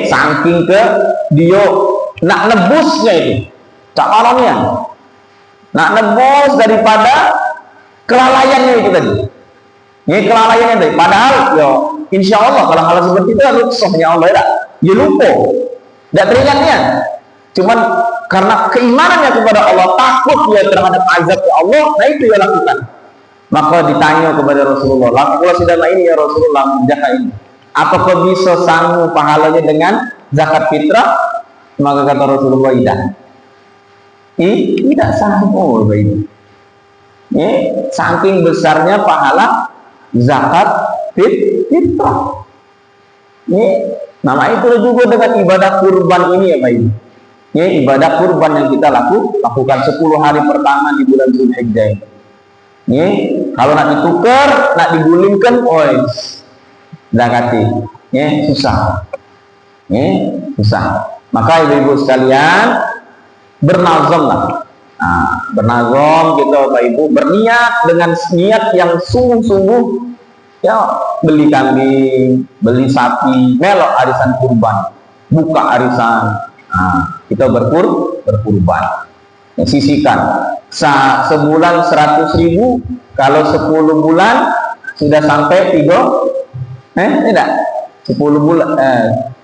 saking ke dia nak nebusnya itu, cak malamnya nak nebus daripada kelalaiannya itu tadi. Ini kelalaiannya tadi. Padahal ya insya Allah kalau hal seperti itu rukhsahnya Allah, ya lupa, tidak teringatnya. Cuman karena keimanannya kepada Allah, takut dia terhadap azab Allah, nah itu dia lakukan. Maka ditanya kepada Rasulullah, lakukanlah sedekah ini ya Rasulullah, zakat ini, apakah bisa sanggup pahalanya dengan zakat fitrah? Maka kata Rasulullah, tidak sanggup, Bapak Ibu. Saking besarnya pahala zakat fitrah. Nama itu juga dengan ibadah kurban ini ya Bapak Ibu. Ibadah kurban yang kita lakukan 10 hari pertama di bulan Dzulhijjah ini. Kalau nak ditukar, nak digulingkan, zakati, susah. Susah. Maka ibu-ibu sekalian, bernazamlah. Bernazam kita Bapak Ibu, berniat dengan niat yang sungguh-sungguh, ya, beli kambing, beli sapi, melok arisan kurban, buka arisan, kita berkurban, ya, sisihkan sebulan 100.000, kalau 10 bulan sudah sampai 10 bulan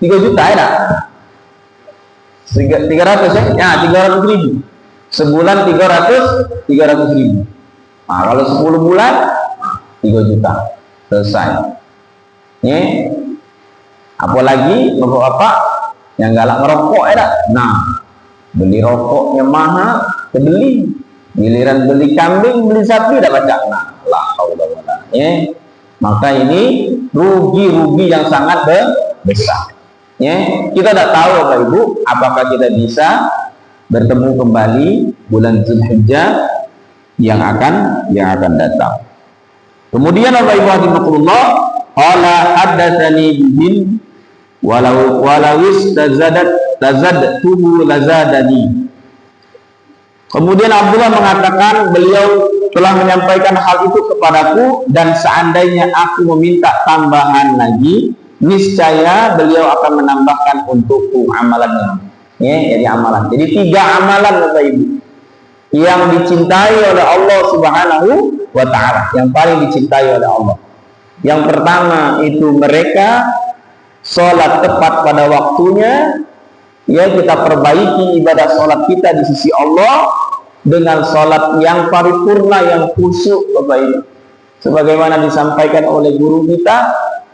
3 juta ya, 300 ya, 300.000 sebulan, 300.000. Kalau 10 bulan 3 juta selesai. Apalagi bapak-bapak yang galak ngerokok ya, beli rokoknya mahal, beli, giliran beli kambing, beli sapi, udah baca maka ini rugi yang sangat besar. Kita tidak tahu Bapak Ibu, apakah kita bisa bertemu kembali bulan Dzulhijjah yang akan datang. Kemudian Bapak Ibu hadiratullah, qala haddatsani bihin walau tazadtuhu lazadani. Kemudian Abdullah mengatakan beliau telah menyampaikan hal itu kepadaku, dan seandainya aku meminta tambahan lagi, niscaya beliau akan menambahkan untukku amalannya. Ya, jadi amalan. Jadi 3 amalan Bapak Ibu yang dicintai oleh Allah Subhanahu wa taala, yang paling dicintai oleh Allah. Yang pertama itu mereka sholat tepat pada waktunya. Ya, kita perbaiki ibadah sholat kita di sisi Allah dengan sholat yang paripurna, yang khusyuk Bapak Ibu. Sebagaimana disampaikan oleh guru kita,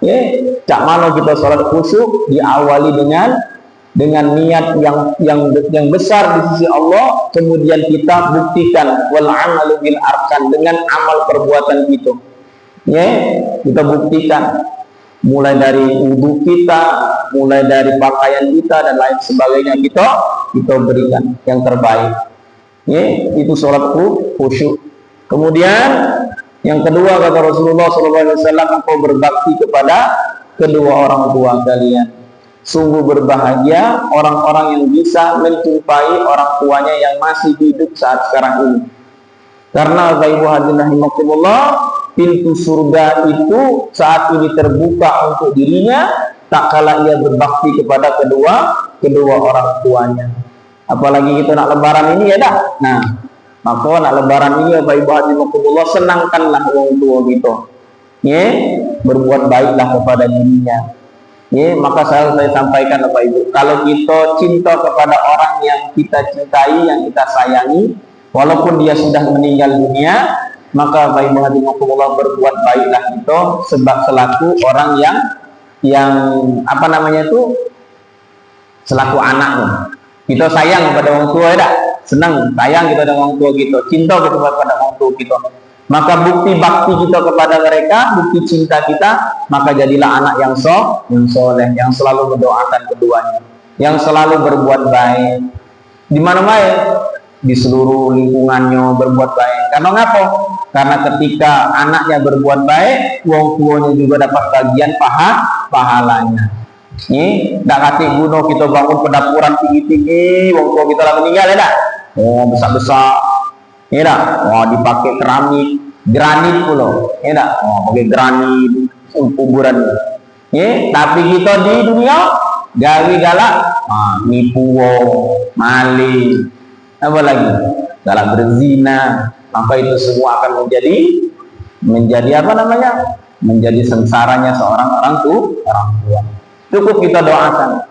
ya, cak mana kita sholat khusyuk diawali dengan niat yang besar di sisi Allah, kemudian kita buktikan wal amalu bil arkan, dengan amal perbuatan kita. Ya, kita buktikan mulai dari wudhu kita, mulai dari pakaian kita dan lain sebagainya, kita berikan yang terbaik. Ya, itu sholat khusyuk. Kemudian yang kedua kata Rasulullah SAW, engkau berbakti kepada kedua orang tua kalian. Sungguh berbahagia orang-orang yang bisa menjumpai orang tuanya yang masih hidup saat sekarang ini. Karena Bapak Ibu hadirin rahimakumullah, pintu surga itu saat ini terbuka untuk dirinya tak kala ia berbakti kepada kedua orang tuanya. Apalagi kita nak lebaran ini ya dah. Nah, maka nak lebaran ini Bapak Ibu hadirin rahimakumullah, senangkanlah orang tua kita. Ya, berbuat baiklah kepada dirinya. Ya, maka saya sampaikan Bapak Ibu, kalau kita cinta kepada orang yang kita cintai, yang kita sayangi, walaupun dia sudah meninggal dunia, maka Bapak Ibu hadirin berbuat baiklah kita sebab selaku orang yang apa namanya itu, selaku anaknya. Kita sayang kepada orang tua ya, senang sayang kita dengan orang tua kita, cinta kita kepada orang tua kita. Maka bukti bakti kita kepada mereka, bukti cinta kita, maka jadilah anak yang soleh, yang selalu mendoakan keduanya, yang selalu berbuat baik. Di mana-mana, di seluruh lingkungannya berbuat baik. Karena ngapa? Karena ketika anaknya berbuat baik, orang tuanya juga dapat bagian pahalanya. Ini tidak kasih guna kita bangun pendapuran tinggi-tinggi, orang tua kita lah meninggal ya dah. Oh, besar-besar. Ya dah, oh dipakai keramik, granit pula. Ya dah, oh pakai granit kuburan. Ya, tapi kita di dunia gawe galak, nipu, maling, apa lagi? Galak berzina. Maka itu semua akan menjadi apa namanya? Menjadi sengsaranya seorang orang tua. Cukup kita doakan.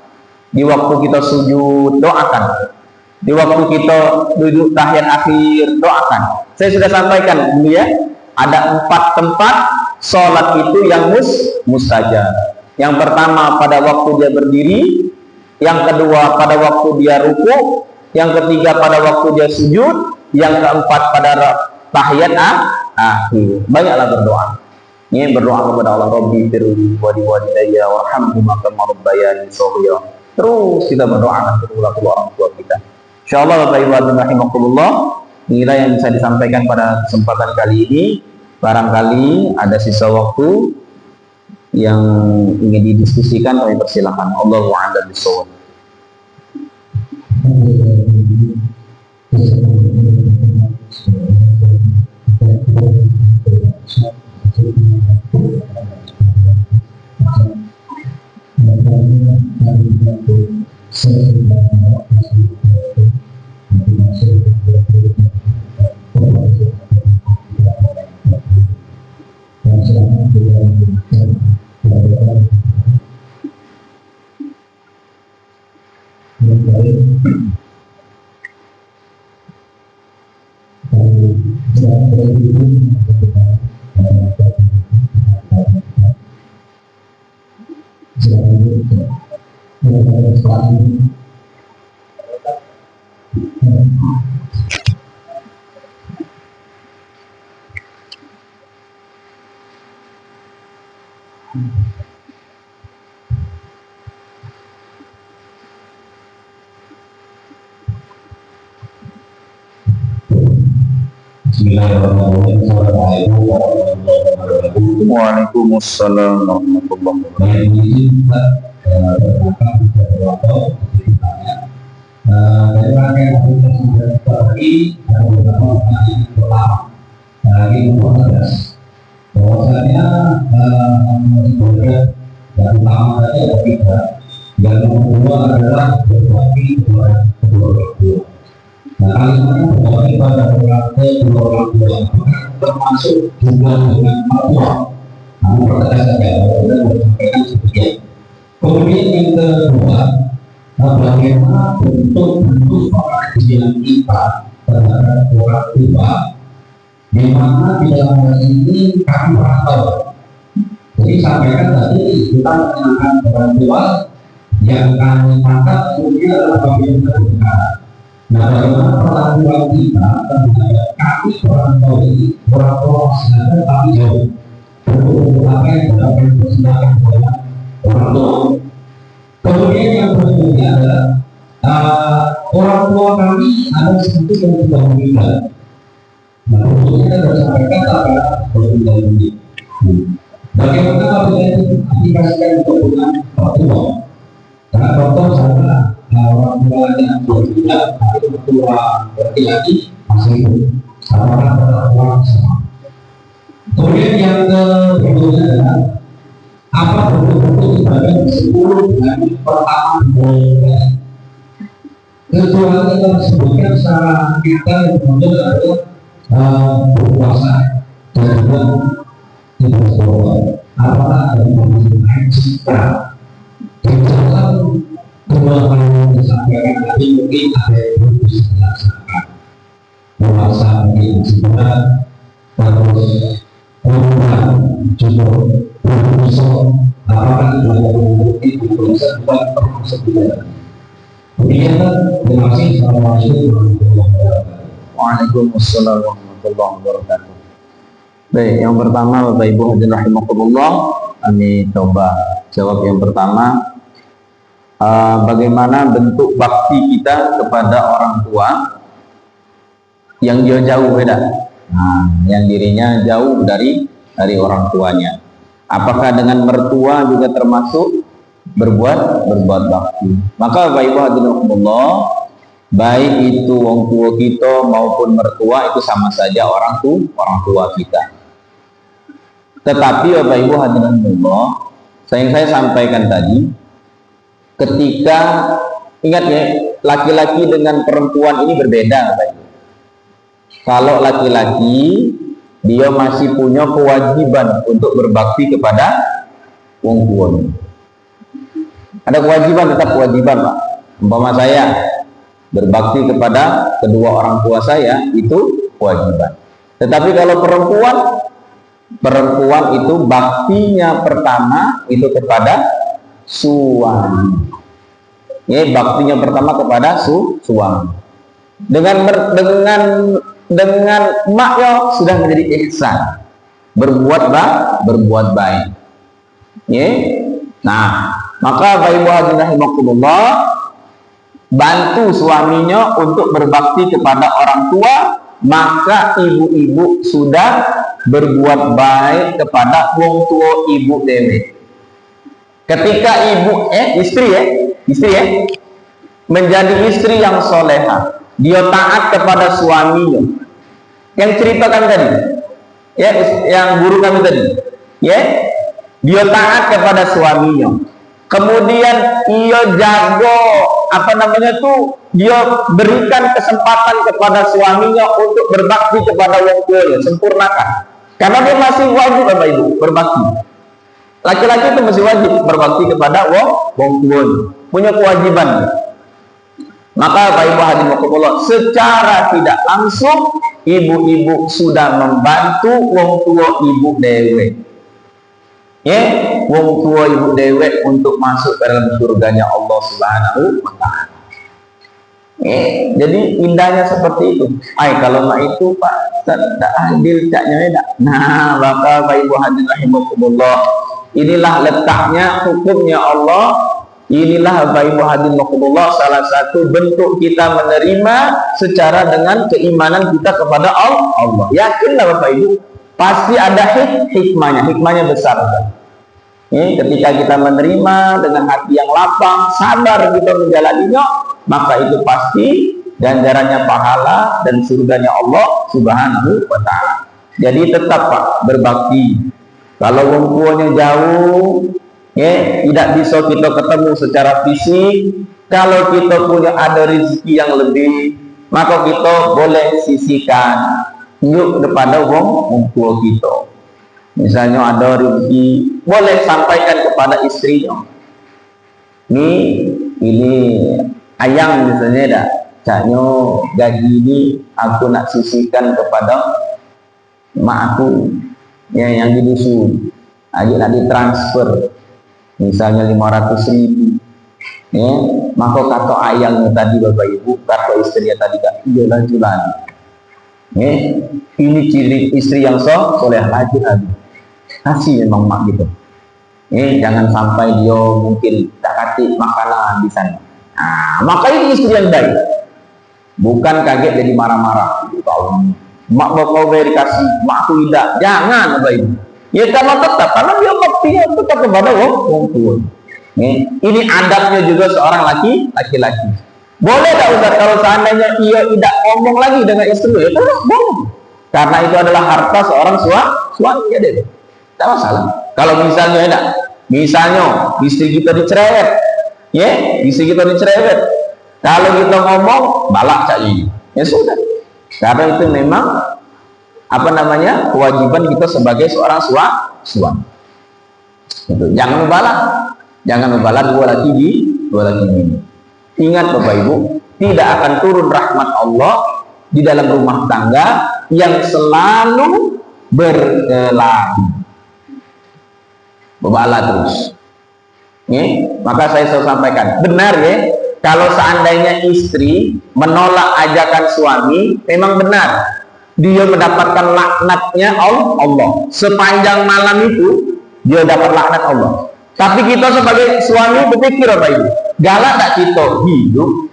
Di waktu kita sujud, doakan. Di waktu kita duduk tahiyat akhir, doakan. Saya sudah sampaikan dulu ya, ada 4 tempat sholat itu yang mustajab. Yang pertama pada waktu dia berdiri, yang kedua pada waktu dia ruku, yang ketiga pada waktu dia sujud, yang keempat pada tahiyat akhir. Banyaklah berdoa. Ini berdoa kepada Allah, Rabbi firli wa liwalidayya warhamhuma kama rabbayani shaghira. Terus kita berdoa kedua orang tua kita. Insyaallah Bapak Ibu hadirin rahimakumullah, inilah yang bisa disampaikan pada kesempatan kali ini. Barangkali ada sisa waktu yang ingin didiskusikan, kami persilahkan. Allahu a'lam bishawab. Waalaikumsalam warahmatullahi wabarakatuh. lagi mempertegas bahwasanya ibadah yang utama tadi ada tiga. Yang kedua adalah berbakti kepada kedua orang tua. Nah, kalimatnya berbakti pada kedua orang tua termasuk juga dengan Allah. Namun pertegas saja, sudah menyampaikan sebagian. Kemudian yang kedua, bagaimana bentuk-bentuk pengabdian kita terhadap orang tua, di mana di dalam hal ini kami merantau. Jadi sampaikan tadi kita mengenalkan orang tua yang kami angkat kemudian adalah bagaimana benar. Nah, bagaimana perlakuan kita terhadap kami orang tua ini, orang tua sedangkan kami jauh. Untuk apa yang dapat dipersilakan oleh orang tua. Kemudian yang berikutnya adalah orang tua kami ada sesuatu yang sudah meninggal. Nah, untuk kita harus sampaikan adalah meninggal ini. Bagaimana apabila itu aplikasikan untuk dengan orang tua? Karena contoh saya orang tua yang berbeda, tapi orang tua laki-laki masih hidup. Apakah orang sama? Kemudian yang berikutnya adalah apa bentuk-bentuk ibadah di 10 hari pertama bulan. Kecuali kita sebutkan secara kita yang kemudian adalah berpuasa dan juga tidak berpuasa. Apakah ada pembunuhan jika di dalam kedua kali yang disampaikan tadi mungkin ada yang bisa dilaksanakan. Puasa mungkin sebulan terus kurban juga berpuasa. Apakah itu ada bukti berpuasa bukan berpuasa bulan. Kemudian terima kasih. Assalamualaikum warahmatullahi wabarakatuh. Waalaikumsalam warahmatullahi wabarakatuh. Baik, yang pertama Bapak Ibu hadirin rahimakumullah, kami coba jawab yang pertama. Bagaimana bentuk bakti kita kepada orang tua yang dia jauh beda, yang dirinya jauh dari orang tuanya. Apakah dengan mertua juga termasuk berbuat bakti? Maka Bapak Ibu hadirin rahimakumullah, baik itu wong tua kita maupun mertua itu sama saja orang tua kita. Tetapi Bapak Ibu hadirin rahimakumullah, yang saya sampaikan tadi, ketika ingat ya, laki-laki dengan perempuan ini berbeda Bapak Ibu. Kalau laki-laki dia masih punya kewajiban untuk berbakti kepada wong tuanya. Ada kewajiban, tetap kewajiban Pak. Umpama saya berbakti kepada kedua orang tua saya, itu kewajiban. Tetapi kalau perempuan itu baktinya pertama itu kepada suami. Ya, baktinya pertama kepada suami. Dengan maknya sudah menjadi ihsan. Berbuat baik. Ya. Nah, maka Bapak Ibu hadirin rahimakumullah, bantu suaminya untuk berbakti kepada orang tua, maka ibu-ibu sudah berbuat baik kepada wong tua ibu dewe. Ketika ibu istri menjadi istri yang soleha, dia taat kepada suaminya. Yang ceritakan tadi, ya, yang guru kami tadi, ya, dia taat kepada suaminya. Kemudian ia jago dia berikan kesempatan kepada suaminya untuk berbakti kepada wong tuanya, sempurnakan. Karena dia masih wajib Bapak Ibu berbakti. Laki-laki itu masih wajib berbakti kepada wong tuanya, punya kewajiban. Maka Bapak Ibu hadirin rahimakumullah, secara tidak langsung ibu-ibu sudah membantu wong tua ibu dewe. Ya, wong tua ibu dewe untuk masuk ke dalam surganya Allah Subhanahu wa Ta'ala. Jadi indahnya seperti itu. Kalau mak itu Pak, tak adil caknya tidak. Nah, maka Bapak Ibu hadirin rahimakumullah, inilah letaknya hukumnya Allah. Inilah Bapak Ibu hadirin rahimakumullah salah satu bentuk kita menerima secara dengan keimanan kita kepada Allah. Yakinlah Bapak Ibu, pasti ada hikmahnya besar. Ketika kita menerima dengan hati yang lapang, sabar kita menjalaninya, maka itu pasti ganjarannya pahala dan surganya Allah Subhanahu wa Ta'ala. Jadi tetap Pak berbakti. Kalau wong tuanya jauh, ya tidak bisa kita ketemu secara fisik. Kalau kita punya ada rezeki yang lebih, maka kita boleh sisihkan yuk kepada wong tua kita. Misalnya ada rezeki, boleh sampaikan kepada istrinya. Ini ayang misalnya dah, caknya gaji ini aku nak sisihkan kepada mak aku ya, yang di dusun aja nak ditransfer misalnya 500.000 ya, maka kata ayangnya tadi bapak ibu, kata istrinya tadi gak jualan ya, ini ciri istri yang soleh lagi kasih memang mak gitu ya, jangan sampai dia mungkin tak kasih makanan di sana. Nah, maka ini istri yang baik, bukan kaget jadi marah-marah kalau mak mau dikasih, mak aku tidak, jangan bapak ibu ya, karena dia baktinya tetap kepada wong tua. Ini adabnya juga seorang laki-laki. Boleh tak Ustaz kalau seandainya ia tidak ngomong lagi dengan istri ya, boleh. Karena itu adalah harta seorang suami ya deh. Tidak masalah. Kalau misalnya istri kita dicerewet, ya, istri kita dicerewet. Kalau kita ngomong balak saja, ya sudah. Karena itu memang kewajiban kita sebagai seorang suami. Itu. Jangan membalas dua laki ini. Ingat Bapak Ibu, tidak akan turun rahmat Allah di dalam rumah tangga yang selalu berkelahi, berbalah terus. Maka saya selalu sampaikan, benar ya, kalau seandainya istri menolak ajakan suami, memang benar dia mendapatkan laknatnya Allah. Sepanjang malam itu dia dapat laknat Allah. Tapi kita sebagai suami berpikir apa itu? Galak tak kita hidup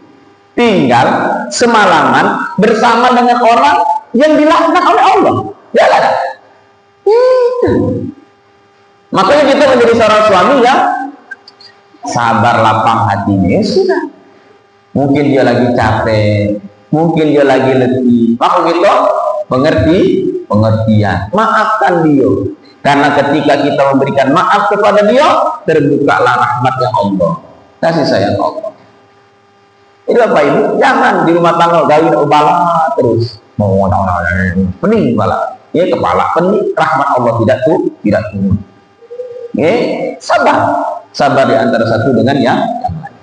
tinggal semalaman bersama dengan orang yang dilaknat oleh Allah? Galak tak? Makanya kita menjadi seorang suami yang sabar, lapang hatinya, ya sudah. Mungkin dia lagi capek, mungkin dia lagi letih, maka kita pengertian, maafkan dia. Karena ketika kita memberikan maaf kepada dia, terbukalah rahmatnya Allah, kasih sayang Allah. Ini Bapak Ibu, jangan di rumah tangga gawin ubala terus, mau pening kepala, ya kepala pening, rahmat Allah tidak turun. Ya, sabar di antara satu dengan yang lain.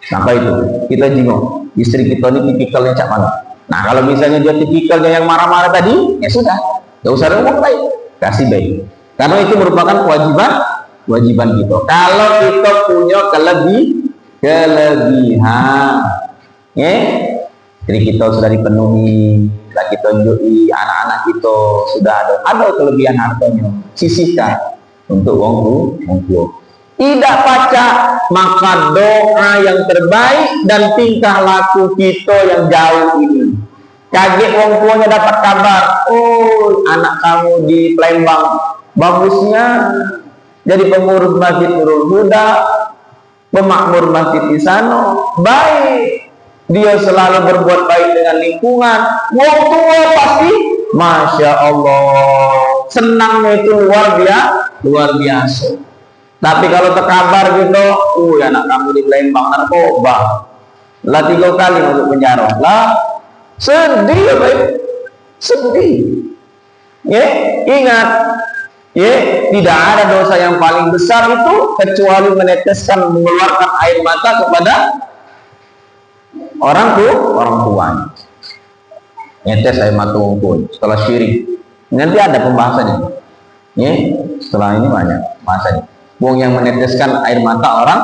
Sampai itu kita jingok, istri kita ini tipikalnya cak mana. Nah kalau misalnya dia tipikalnya yang marah-marah tadi, ya sudah, gak usah ngomong baik, kasih baik. Karena itu merupakan kewajiban kita. Kalau kita punya kelebihan, ya, jadi kita sudah dipenuhi, sudah kita tunjuki, anak-anak kita sudah ada kelebihan hartanya, sisihkan untuk wong tua. Tidak pacak, maka doa yang terbaik dan tingkah laku kita yang jauh ini. Kaget wong tuanya dapat kabar, oh anak kamu di Palembang bagusnya jadi pengurus masjid Nurul Huda, pemakmur masjid di sana, baik, dia selalu berbuat baik dengan lingkungan. Wong tua pasti Masya Allah senangnya itu luar biasa. Tapi kalau terkabar gitu, anak kamu di Palembang narkoba, lah 3 kali masuk penjara, lah sedih ya baik, sedih. Ya, ingat, ya, tidak ada dosa yang paling besar itu kecuali mengeluarkan air mata kepada orang tuanya. Netes air mata orang setelah syirik. Nanti ada pembahasannya. Ya, setelah ini banyak bahasanya. Wong yang meneteskan air mata orang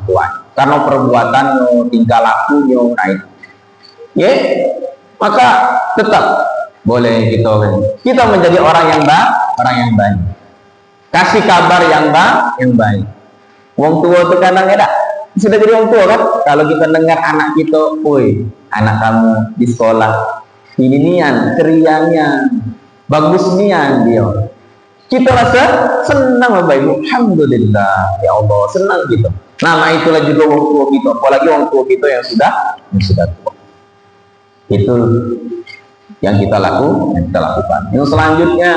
tua karena perbuatan tingkah lakunya naik, ya, maka tetap boleh kita menjadi orang yang baik, kasih kabar yang baik. Wong tua itu kadang sudah jadi wong tua kan, kalau kita dengar anak kita, woi anak kamu di sekolah ini nian cerianya bagus nian dia, kita rasa senang Bapak Ibu, alhamdulillah ya Allah, senang gitu. Nah itulah juga wong tua kita, apalagi wong tua kita yang sudah tua. Itu yang kita lakukan. Yang selanjutnya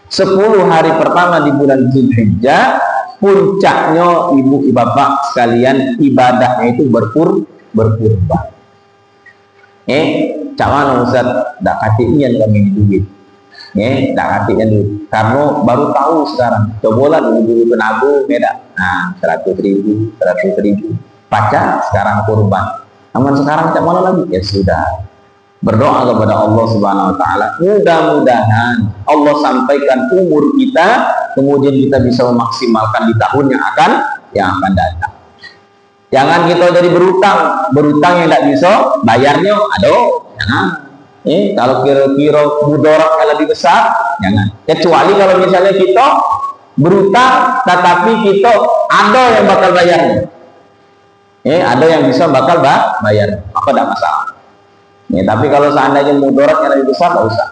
10 hari pertama di bulan Zulhijjah, puncaknya ibu bapak sekalian ibadahnya itu berkurban. Cak mana Ustaz? Dak katian kami duit. Dak katian duit. Karena baru tahu sekarang. Cobalah dulu penabu beda. Nah, 100.000. Pacar sekarang kurban. Namun sekarang cak mana lagi? Ya sudah. Berdoa kepada Allah Subhanahu wa taala. Mudah-mudahan Allah sampaikan umur kita, kemudian kita bisa memaksimalkan di tahun yang akan datang. Jangan kita jadi berutang yang tidak bisa bayarnya, aduh, jangan. Kalau kira-kira mudaratnya lebih besar, jangan. Kecuali kalau misalnya kita berutang, tetapi kita ada yang bakal bayarnya. Ada yang bisa bakal bayar, apa tidak masalah. Tapi kalau seandainya mudaratnya lebih besar, tidak usah.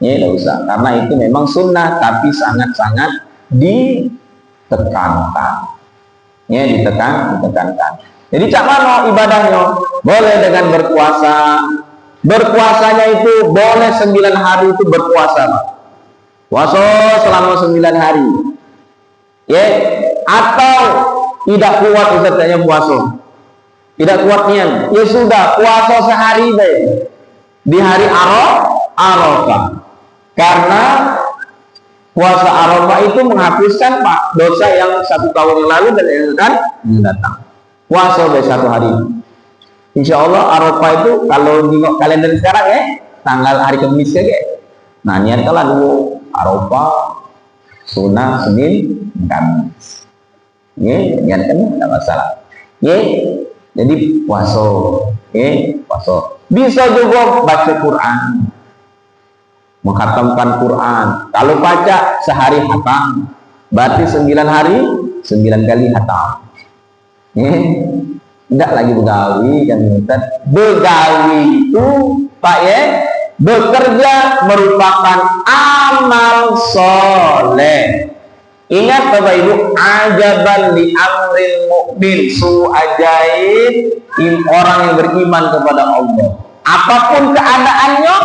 Tidak usah, karena itu memang sunnah, tapi sangat-sangat ditekankan. Ditekankan. Jadi cak mana ibadahnya? Boleh dengan berpuasa. Berpuasanya itu boleh 9 hari itu berpuasa. Puasa selama 9 hari. Atau tidak kuat ustaznya puasa. Tidak kuatnya. Ya sudah, puasa sehari deh. Di hari Arafah. Karena puasa Arafah itu menghapuskan dosa yang 1 tahun yang lalu dan yang akan datang. Puasa dari 1 hari. Insya Allah Arafah itu kalau di kalender sekarang tanggal hari Kamis Nah niatkanlah dulu Arafah, sunnah, Senin, Kamis. Niatkan tidak masalah. Jadi puasa. Puasa. Bisa juga baca Quran. Menghatamkan Quran. Kalau baca sehari hatam, berarti 9 hari 9 kali hatam. Tidak lagi begawi kan Ustaz. Begawi itu Pak bekerja merupakan amal soleh. Ingat Bapak Ibu, ajaban li amril mu'min, ajaib orang yang beriman kepada Allah. Apapun keadaannya,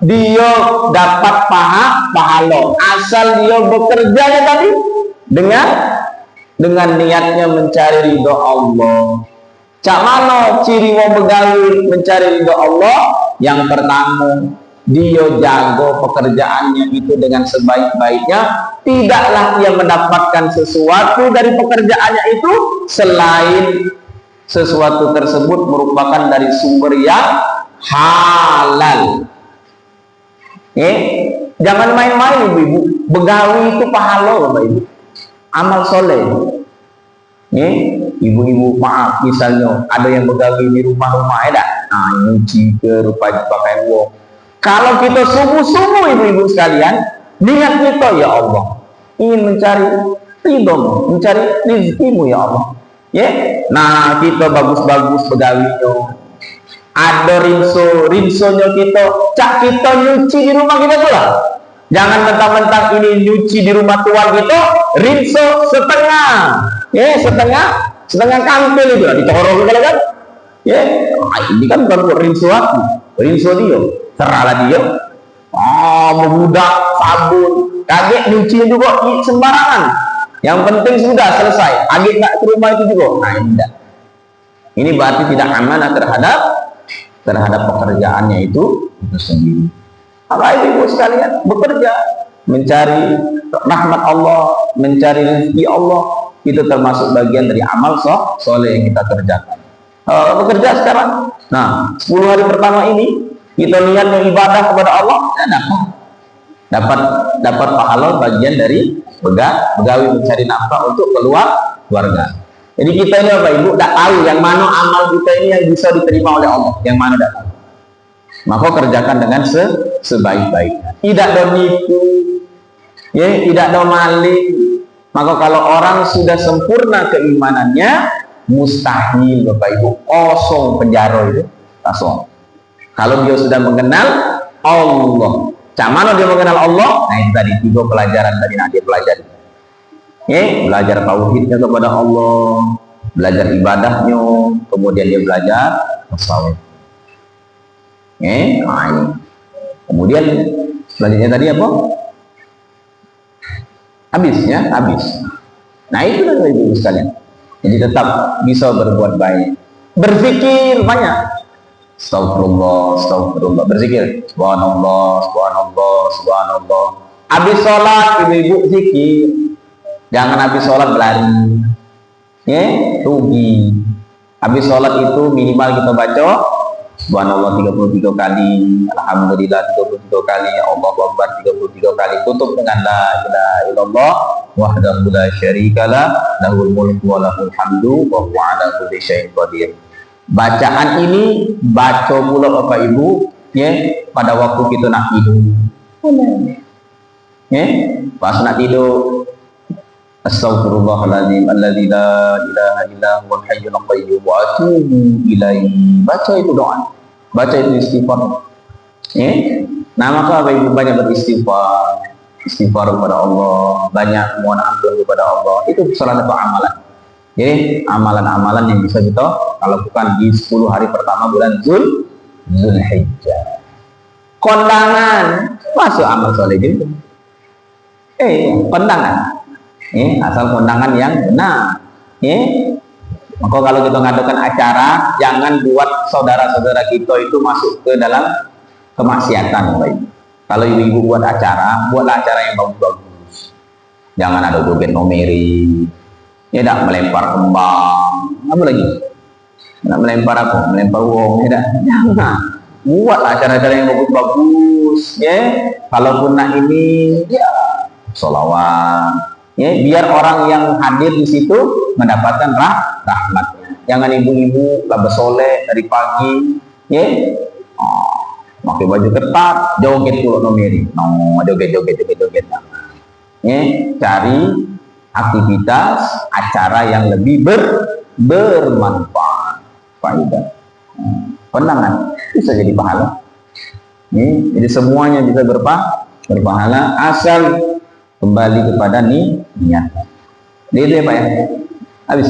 dia dapat pahala asal dia bekerja tadi dengan niatnya mencari ridho Allah. Cak mana ciri wong begawi mencari ridho Allah? Yang pertama, dia jaga pekerjaannya itu dengan sebaik-baiknya. Tidaklah dia mendapatkan sesuatu dari pekerjaannya itu selain sesuatu tersebut merupakan dari sumber yang halal. Jangan main-main ibu-ibu. Begawi itu pahala Bapak Ibu. Amal soleh. Ibu-ibu maaf, misalnya ada yang begawi di rumah-rumah nyuci ke rupa pakaian wong. Kalau kita sungguh-sungguh ibu-ibu sekalian, niat kita ya Allah ingin mencari ridho, mencari rezekimu ya Allah. Nah kita bagus-bagus begawinya. Ada rinsonya kita, cak kita nyuci di rumah kita pula. Jangan mentang-mentang ini nyuci di rumah tuan kita, rinso setengah. Setengah kantil itu dicorong kan? Ini kan bukan rinso aku, rinso dia. Terlalu dia. Memudak sabun, kaget nyuci juga sembarangan. Yang penting sudah selesai. Kaget nak ke rumah itu juga. Nah, ini berarti tidak amanah terhadap pekerjaannya itu sendiri. Apa ibu sekalian bekerja mencari rahmat Allah, mencari rezeki Allah, itu termasuk bagian dari amal soleh yang kita kerjakan. Bekerja sekarang. Nah, 10 hari pertama ini kita niat beribadah kepada Allah, dapat pahala bagian dari begawi mencari nafkah untuk keluarga. Jadi kita ini Bapak Ibu tidak tahu yang mana amal kita ini yang bisa diterima oleh Allah, yang mana tidak tahu. Maka kerjakan dengan sebaik-baiknya. Tidak ada nipu, tidak ada maling. Maka kalau orang sudah sempurna keimanannya, mustahil Bapak Ibu kosong penjara itu, kosong. Kalau dia sudah mengenal Allah, mana dia mengenal Allah? Nah itu tadi 3 pelajaran tadi nanti pelajari. Belajar tauhidnya kepada Allah, belajar ibadahnya, kemudian dia belajar tasawuf. Kemudian selanjutnya tadi apa? Habisnya, habis. Nah itu Bapak Ibu sekalian. Jadi tetap bisa berbuat baik. Berzikir banyak. Astagfirullah, astagfirullah. Berzikir. Subhanallah, subhanallah, subhanallah. Habis sholat, ibu-ibu zikir. Jangan habis sholat berlari. Ya, rugi. Habis sholat itu minimal kita baca Subhanallah 33 kali, Alhamdulillah 33 kali, Allahu Akbar 33 kali. Tutup dengan la ilaha illallah wahdahu la syarikalah, lahul mulku wa lahul hamdu wa huwa ala kulli syai'in qadir. Bacaan ini baca pula Bapak Ibu ya pada waktu kita nak tidur. Ya, pas nak tidur Astaghfirullahaladzim alladzi la ilaha illa huwal hayyul qayyum wa atubu ilaihi. Baca itu doa. Baca itu istighfar. Ya. Nah, maka Bapak Ibu banyak beristighfar. Istighfar kepada Allah, banyak mohon ampun kepada Allah. Itu salah satu amalan. Jadi, amalan-amalan yang bisa kita lakukan di 10 hari pertama bulan Zulhijjah. Kondangan masuk amal soleh juga. Kondangan. Asal kondangan yang benar. Maka kalau kita ngadakan acara, jangan buat saudara-saudara kita itu masuk ke dalam kemaksiatan. Baik. Kalau ibu-ibu buat acara, buatlah acara yang bagus-bagus. Jangan ada joget nomeri, tidak melempar kembang, apa lagi? Tidak melempar apa? Melempar uang, tidak. Jangan. Buatlah acara-acara yang bagus-bagus. Kalaupun nak ini, ya sholawat. Biar orang yang hadir di situ mendapatkan rahmatnya. Jangan ibu-ibu labas soleh dari pagi, pakai baju ketat, joget pula nomeri, joget. Cari aktivitas acara yang lebih bermanfaat, faedah. Kondangan bisa jadi pahala. Jadi semuanya bisa berpahala asal kembali kepada niat. Itu ya Pak ya. Habis.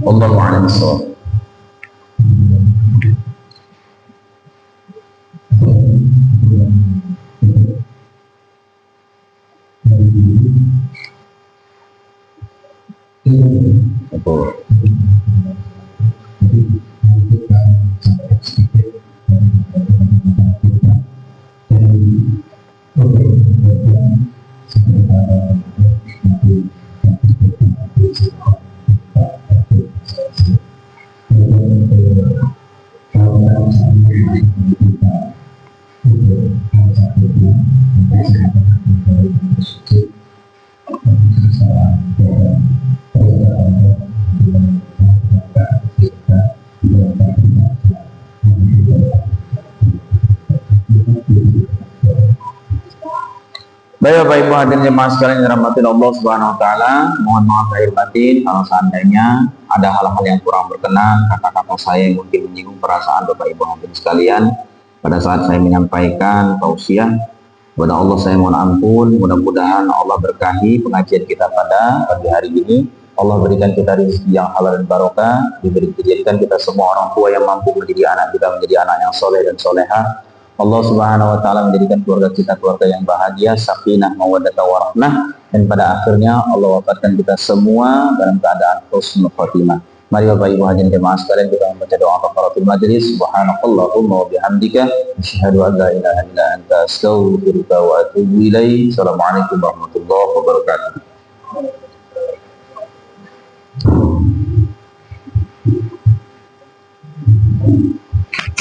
Wallahu a'lam bishawab. Betul. Baik Bapak Ibu hadirin jemaah sekalian yang dirahmati Allah Subhanahu wa taala, mohon maaf lahir batin kalau seandainya ada hal-hal yang kurang berkenan, kata-kata saya yang mungkin menyinggung perasaan Bapak Ibu hadirin sekalian pada saat saya menyampaikan tausiah kepada Allah. Saya mohon ampun, mudah-mudahan Allah berkahi pengajian kita pada pagi hari ini. Allah berikan kita rezeki yang halal dan barokah, dijadikan kita semua orang tua yang mampu mendidik anak kita menjadi anak yang soleh dan solehah. Allah Subhanahu wa taala menjadikan keluarga kita keluarga yang bahagia, sakinah, mawaddah, warahmah, dan pada akhirnya Allah wafatkan kita semua dalam keadaan husnul khotimah. Mari Bapak Ibu hadirin jemaah sekalian kita membaca doa kafaratul majlis. Subhanakallahumma wa bihamdika asyhadu an la ilaha illa anta astaghfiruka wa atubu ilaik. Assalamualaikum warahmatullahi wabarakatuh.